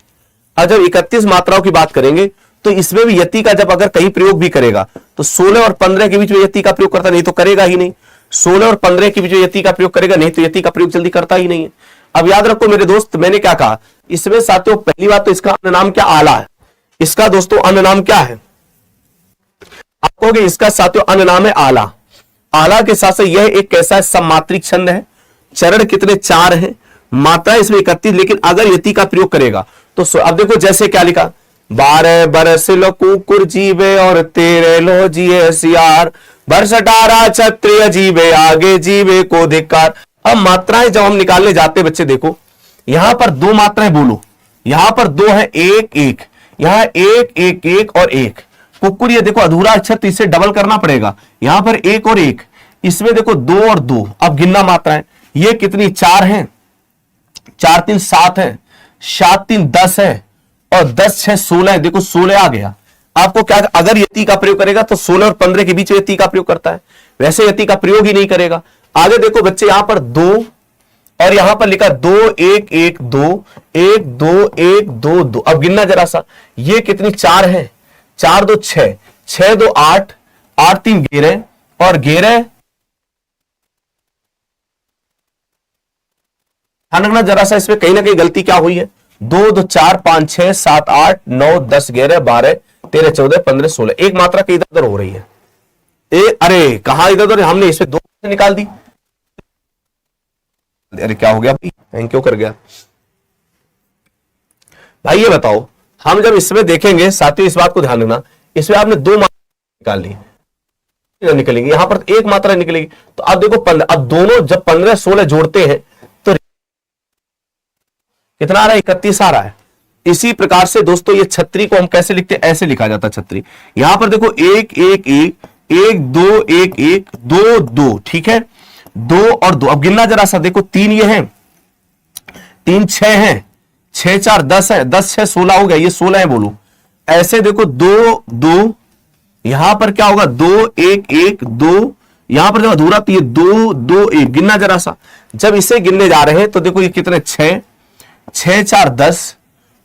और जब 31 मात्राओं की बात करेंगे तो इसमें भी यति का जब अगर कहीं प्रयोग भी करेगा तो 16 और 15 के बीच में यति का प्रयोग करता नहीं तो करेगा ही नहीं। 16 और 15 के बीच में यति का प्रयोग करेगा नहीं तो यति का प्रयोग जल्दी करता ही नहीं है। अब याद रखो मेरे दोस्त, मैंने क्या कहा इसमें साथियों, पहली बात तो इसका अन्य नाम क्या? आला है। इसका दोस्तों अन्य नाम क्या है? आप कहोगे इसका साथियों अन्य नाम है आला। आला के साथ साथ यह एक कैसा है? सम्मात्रिक छंद है। चरण कितने? 4 है। मात्रा इसमें 31, लेकिन अगर यति का प्रयोग करेगा तो अब देखो जैसे क्या लिखा, 12 बरस लो कुकुर जीवे और 13 लो जिए सियार, वर्ष 18 क्षत्रिय जीवे आगे जीवे को धिक्कार। अब मात्राएं जब हम निकालने जाते बच्चे देखो, यहां पर 2 मात्राएं बोलो, यहां पर 2 है, 1 1, यहां 1 1 1 और 1। कुकुर ये देखो अधूरा अक्षर तो इसे डबल करना पड़ेगा, यहां पर 1 और 1, इसमें देखो 2 और 2। अब गिनना मात्राएं, ये कितनी? 4 है, 4 3 7 है, 7 3 10 है और 10 6 16 है। देखो 16 आ गया। आपको क्या, अगर यति का प्रयोग करेगा तो 16 और 15 के बीच यति का प्रयोग करता है, वैसे यति का प्रयोग ही नहीं करेगा। आगे देखो बच्चे, यहां पर 2 और यहां पर लिखा 2 1 1 2 1 2 1 2 2। अब गिनना जरा सा, ये कितनी? 4 है, 4 2 6, 6 2 8, 8 3 11 और 11। ध्यान रखना जरा सा, इसमें कहीं ना कहीं गलती क्या हुई है? 2 2 4 5 6 7 8 9 10 11 12 13 14 15 16, एक मात्रा कहीं इधर उधर हो रही है। अरे कहां इधर उधर? हमने इसमें 2 निकाल दी। अरे क्या हो गया भाई, हैंग क्यों कर गया भाई? ये बताओ, हम जब इसमें देखेंगे साथियों, इस बात को ध्यान रखना, इसमें आपने 2 मात्रा निकाल ली, निकलेंगी, यहां पर 1 मात्रा निकलेगी। तो अब देखो 15, अब दोनों जब 15 16 जोड़ते हैं तो कितना आ रहा है? 31 आ रहा है। इसी प्रकार से दोस्तों ये छतरी को हम कैसे लिखते हैं? ऐसे लिखा जाता है छतरी। यहां पर देखो 1 1 1 1 2 1 1 2 2, ठीक है, 2 और 2। अब गिनना जरा सा, देखो 3 ये हैं, 3 6 हैं, 6 4 10 है, 10 6 16 हो गया, ये 16 है बोलो। ऐसे देखो 2 2, यहां पर क्या होगा? 2 1 1 2, यहां पर जब अधूरा तो ये 2 2 1। गिनना जरा सा, जब इसे गिनने जा रहे हैं तो देखो ये कितने? 6 6 4 10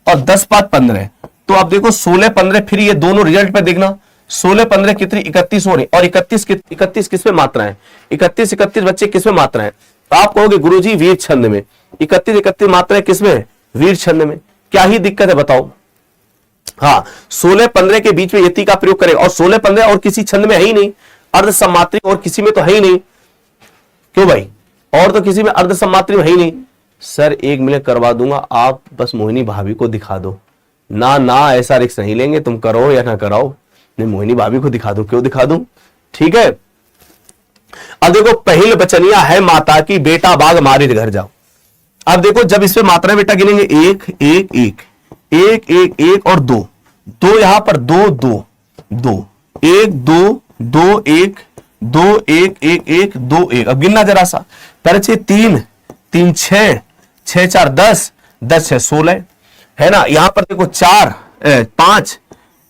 और 10 5 15। तो अब देखो 16 15, फिर ये दोनों रिजल्ट पे देखना, 16 15 कितनी? 31 हो रही। और 31 किसमें मात्रा है? 31 बच्चे किसमें मात्रा है? तो आप कहोगे गुरुजी वीर छंद में। 31 मात्रा है किसमें? वीर छंद में। क्या ही दिक्कत है बताओ? हाँ, 16 15 के बीच में यति का प्रयोग करेगा, और 16 15 और किसी छंद में है ही नहीं, अर्ध सम्मात्रिक और किसी में तो है ही नहीं। क्यों भाई? और तो किसी में अर्ध सम्मात्रिक है ही नहीं। सर 1 मिनट करवा दूंगा, आप बस मोहिनी भाभी को दिखा दो ना। ना ऐसा रिस्क नहीं लेंगे, तुम करो या ना कराओ, नहीं मोहिनी भाभी को दिखा दो। क्यों दिखा दूं? ठीक है। अब देखो पहिल बचनिया है माता की, बेटा बाग मारित घर जाओ। अब देखो जब इसमें मात्रा बेटा गिनेंगे, 1 1 1 1 1 1 और 2 2, यहां पर 2 2 2 1 2 2 1 2 1 1 1 2 1। अब गिनना जरा सा, पहले 3 3 6 6 4 10 10 6 16 है ना। यहां पर देखो 4 5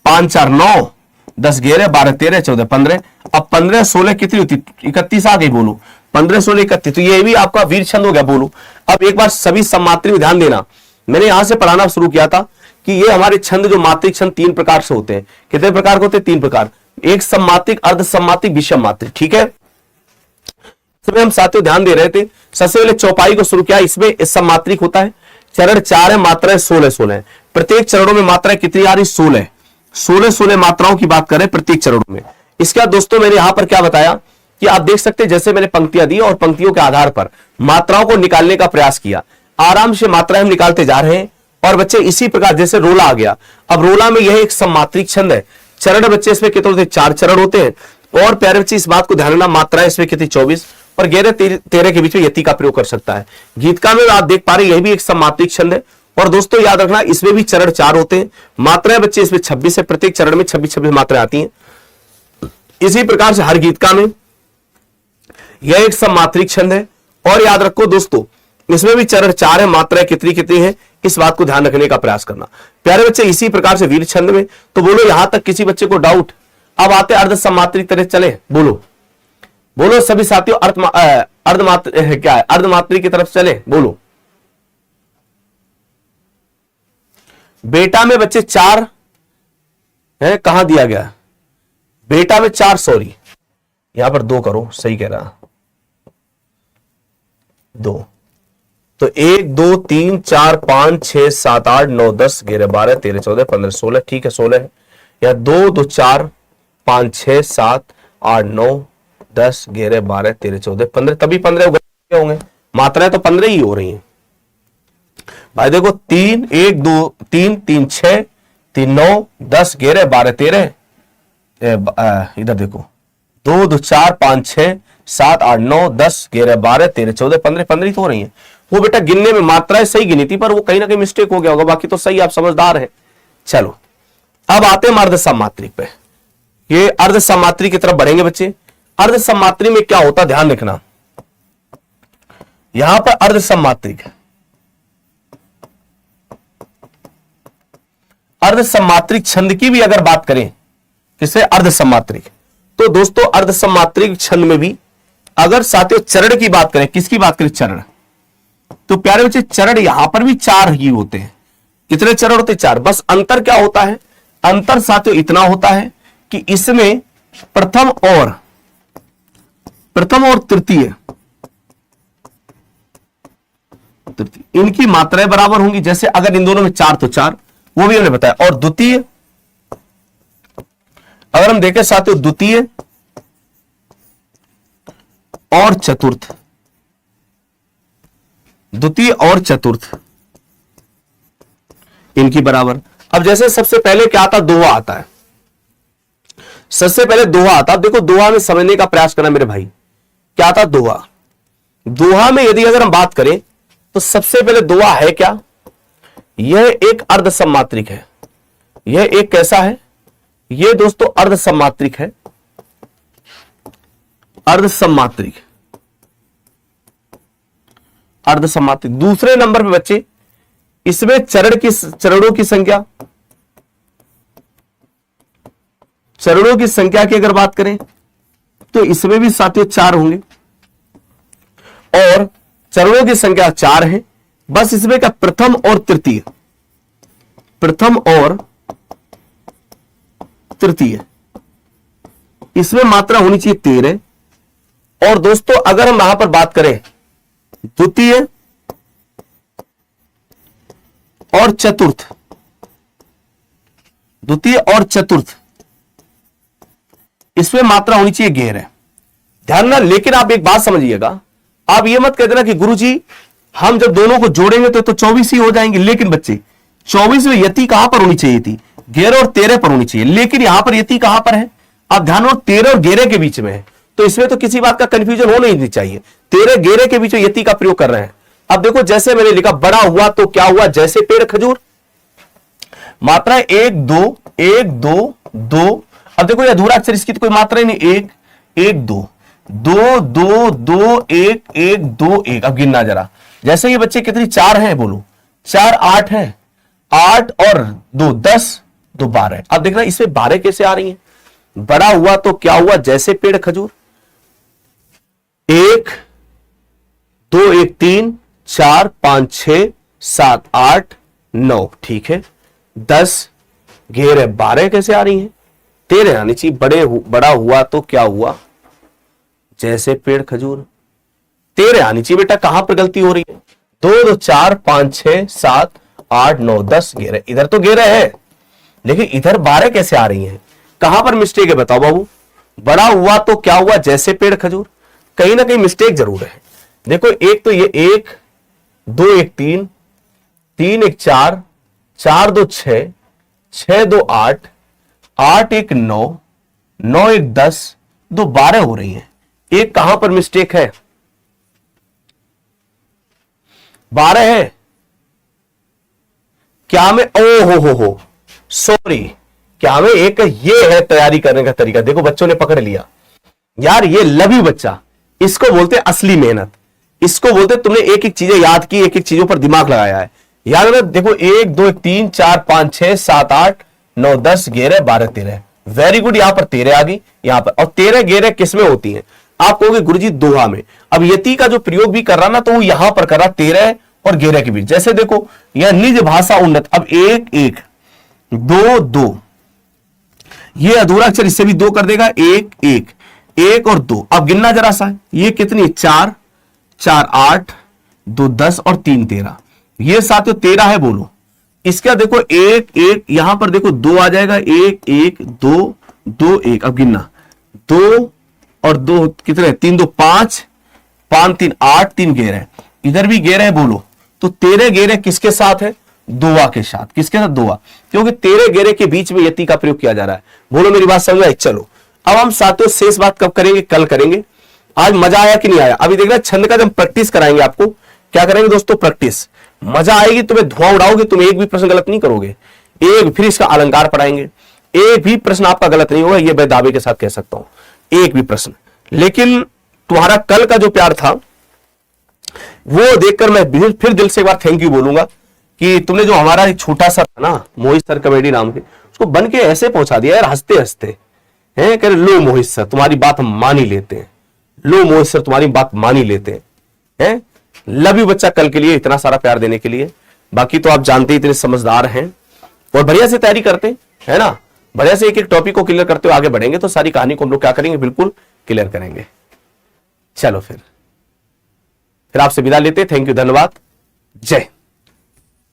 5 4 9 10 11 12 13 14 15। अब 15 16 कितनी होती? 31 आ गई बोलो। 15 16 31, तो ये भी आपका वीर छंद हो गया बोलो। अब एक बार सभी सम्मात्री में ध्यान देना, मैंने यहां से पढ़ाना शुरू किया था कि ये हमारे छंद जो मात्रिक छंद 3 प्रकार से होते हैं। कितने प्रकार के होते हैं? 3 प्रकार। एक सम्मात्रिक, अर्ध सम्मात्रिक, विषम मात्रिक। ठीक है, इसमें हम साथियों ध्यान दे रहे थे। सबसे पहले चौपाई को शुरू किया, इसमें सम्मात्रिक होता है। चरण 4 है, मात्राएं 16 16। प्रत्येक चरणों में मात्राएं कितनी आ रही? 16 16 मात्राओं की बात करें प्रत्येक चरणों में। इसके बाद दोस्तों मैंने यहां पर क्या बताया कि आप देख सकते हैं, जैसे मैंने पंक्तियां दी और पंक्तियों के आधार पर मात्राओं को निकालने का प्रयास किया। आराम से मात्राएं हम निकालते जा रहे हैं। और बच्चे इसी प्रकार जैसे रोला आ गया, अब रोला में यह एक सम्मात्रिक छंद है। चरण बच्चे इसमें कितने होते हैं? 4 चरण होते हैं। और प्यारे बच्चे इस बात को ध्यान रखना, मात्राएं इसमें कितनी? 24 और 11 13 के बीच में यति का प्रयोग कर सकता है। गीतका में आप देख पा रहे, यह भी एक सम्मात्रिक छंद है। और दोस्तों याद रखना, इसमें भी चरण 4 होते हैं। मात्राएं बच्चे इसमें 26 है, प्रत्येक चरण में 26 26 मात्राएं आती हैं। इसी प्रकार से हर गीतका में यह एक सम्मात्रिक छंद है। और याद रखो दोस्तों, इसमें भी चरण 4 है, मात्राएं कितनी कितनी है, इस बात को ध्यान रखने का प्रयास करना प्यारे बच्चे। इसी प्रकार से वीर छंद में, तो बोलो यहां तक किसी बच्चे को डाउट? अब आते अर्ध सम्मात्रिक तरह, चले बोलो बोलो सभी साथियों, अर्धमात्र क्या है, अर्धमात्रिक की तरफ चले बोलो। बेटा में बच्चे 4 है, कहां दिया गया? बेटा में 4, सॉरी यहां पर 2 करो, सही कह रहा 2। तो 1 2 3 4 5 6 7 8 9 10 11 12 13 14 15 16, ठीक है 16 है। या 2 2 4 5 6 7 8 9 10 11 12 13 14 15, तभी 15 होंगे, मात्राएं तो 15 ही हो रही हैं भाई। देखो 3 1 2 3 3 6 3 9 10 11 12 13, इधर देखो 2 2 4 5 6 7 8 9 10 11 12 13 14 15, 15 ही तो हो रही हैं। वो बेटा गिनने में मात्राएं सही गिनी थी, पर वो कहीं ना कहीं मिस्टेक हो गया होगा, बाकी तो सही, आप समझदार हैं। चलो अब आते हैं अर्ध सम्मात्रिक पे। ये अर्ध सम्मात्रिक की तरफ बढ़ेंगे बच्चे। अर्ध सम्मात्रिक में क्या होता, ध्यान रखना। यहां पर अर्ध सम्मात्रिक, अर्ध सम्मात्रिक छंद की भी अगर बात करें, किसे, अर्ध सम्मात्रिक, तो दोस्तों अर्ध सम्मात्रिक छंद में भी अगर साथियों चरण की बात करें, किसकी बात करें, चरण, तो प्यारे बच्चे चरण यहां पर भी 4 ही होते हैं। कितने चरण होते हैं, 4। बस अंतर क्या होता है, अंतर साथियों इतना होता है कि इसमें प्रथम और तृतीय इनकी मात्राएं बराबर होंगी। जैसे अगर इन दोनों में 4 तो 4, वो भी हमने बताया। और द्वितीय, अगर हम देखें साथियों, द्वितीय और चतुर्थ, द्वितीय और चतुर्थ इनकी बराबर। अब जैसे सबसे पहले क्या आता, दोहा आता है। सबसे पहले दोहा आता, अब देखो दोहा में समझने का प्रयास करना मेरे भाई। क्या आता दोहा? दोहा में यदि अगर हम बात करें तो सबसे पहले दोहा है क्या, यह एक अर्ध सम्मात्रिक है। यह एक कैसा है, यह दोस्तों अर्ध सम्मात्रिक है, अर्ध सम्मात्रिक, अर्ध सम्मात्रिक। दूसरे नंबर पे बच्चे इसमें चरणों की संख्या, चरणों की संख्या की अगर बात करें तो इसमें भी साथियों 4 होंगे, और चरणों की संख्या 4 है। बस इसमें क्या, प्रथम और तृतीय, प्रथम और तृतीय, इसमें मात्रा होनी चाहिए 13। और दोस्तों अगर हम यहां पर बात करें द्वितीय और चतुर्थ, द्वितीय और चतुर्थ, इसमें मात्रा होनी चाहिए 11। ध्यान ना, लेकिन आप एक बात समझिएगा, आप ये मत कह देना कि गुरुजी हम जब दोनों को जोड़ेंगे तो 24 ही हो जाएंगे। लेकिन बच्चे 24 में यति कहां पर होनी चाहिए थी, 11 और 13 पर होनी चाहिए। लेकिन यहां पर यति कहां पर है, आप ध्यान हो, 13 और 11 के बीच में है, तो इसमें तो किसी बात का कंफ्यूजन होना ही नहीं चाहिए। 13 11 के बीच में यति का प्रयोग कर रहे हैं। अब देखो जैसे मैंने लिखा, बड़ा हुआ तो क्या हुआ, जैसे पेड़ खजूर, मात्रा 1 2 1 2 2। अब देखो ये अधूरा अक्षर, इसकी तो कोई मात्रा ही नहीं, 1 1 2 2 2 2 1 1 2 1। अब गिनना जरा, जैसे ये बच्चे कितनी 4 हैं, बोलो 4 8 है, 8 और 2 10 2 12। अब देखना इसमें 12 कैसे आ रही है, बड़ा हुआ तो क्या हुआ, जैसे पेड़ खजूर, 1 2 1 3 4 5 6 7 8 9, ठीक है। 10 11 12 कैसे आ रही है, 13 आनी चाहिए। बड़ा हुआ तो क्या हुआ, जैसे पेड़ खजूर, 13 आनी चाहिए। बेटा कहां पर गलती हो रही है, 2 2 4 5 6 7 8 9 10 11, इधर तो 11 है, लेकिन इधर 12 कैसे आ रही है, कहां पर मिस्टेक है बताओ बाबू। बड़ा हुआ तो क्या हुआ, जैसे पेड़ खजूर, कहीं ना कहीं मिस्टेक जरूर है। देखो एक तो ये 1 2 1 3 3 1 4 4 2 6 6 2 8 8 1 9 9 1 10 2 12 हो रही है। एक कहां पर मिस्टेक है, 12 है क्या में, ओ हो सॉरी, क्या में एक ये है तैयारी करने का तरीका। देखो बच्चों ने पकड़ लिया यार, ये लवी बच्चा इसको बोलते हैं असली मेहनत। इसको बोलते हैं तुमने एक एक चीजें याद की, एक एक चीजों पर दिमाग लगाया है। याद रखो, देखो 1 2 3 4 5 6 7 8 9 10 11 12 13। वेरी गुड, यहां पर 13 आ गई यहां पर। और 13 11 किस में होती है? आप कहोगे गुरुजी दोहा में। अब यति का जो प्रयोग भी कर रहा ना, तो वो यहां पर कर रहा 13 और 11 के बीच। जैसे देखो यह निज भाषा उन्नत, अब 1 1 2 2, ये अधूरा अक्षर इससे भी 2 कर देगा, 1 1 1 और 2। अब गिनना जरा सा, ये कितनी? 4 4 8 2 10 और 3 13। ये साथियों 13 है, बोलो। इसका देखो 1 1, यहां पर देखो 2 आ जाएगा, 1 1 2 2 1। अब गिनना 2 और 2 कितने? 3 2 5 5 3 8 3 11। इधर भी 11 है, बोलो। तो 13 11 किसके साथ है? दोहा के साथ। किसके साथ? दोहा। क्योंकि 13 11 के बीच में यति का प्रयोग किया जा रहा है। बोलो मेरी बात समझ आई? चलो अब हम साथियों शेष बात कब करेंगे? कल करेंगे। आज मजा आया कि नहीं आया? अभी देखना छंद का जब प्रैक्टिस कराएंगे आपको, क्या करेंगे दोस्तों? प्रैक्टिस। मजा आएगी, तुम्हें धुआं उड़ाओगे, तुम एक भी प्रश्न गलत नहीं करोगे। फिर इसका अलंकार पढ़ाएंगे, एक भी प्रश्न आपका गलत नहीं होगा, यह मैं दावे के साथ कह सकता हूं, एक भी प्रश्न। लेकिन तुम्हारा कल का जो प्यार था वो देखकर मैं फिर दिल से एक बार थैंक यू बोलूंगा कि तुमने जो हमारा एक छोटा सा था ना, मोहित सर कॉमेडी नाम के, उसको बन के ऐसे पहुंचा दिया यार, हंसते हंसते हैं। कह रहे लो मोहित सर तुम्हारी बात हम मान ही लेते हैं, लो मोहित सर तुम्हारी बात मान ही लेते हैं। लव यू बच्चा, कल के लिए इतना सारा प्यार देने के लिए। बाकी तो आप जानते ही इतने समझदार हैं और बढ़िया से तैयारी करते हैं, है ना। बढ़िया से एक एक टॉपिक को क्लियर करते हुए आगे बढ़ेंगे तो सारी कहानी को हम लोग क्या करेंगे? बिल्कुल क्लियर करेंगे। चलो फिर आपसे विदा लेते हैं। थैंक यू, धन्यवाद, जय।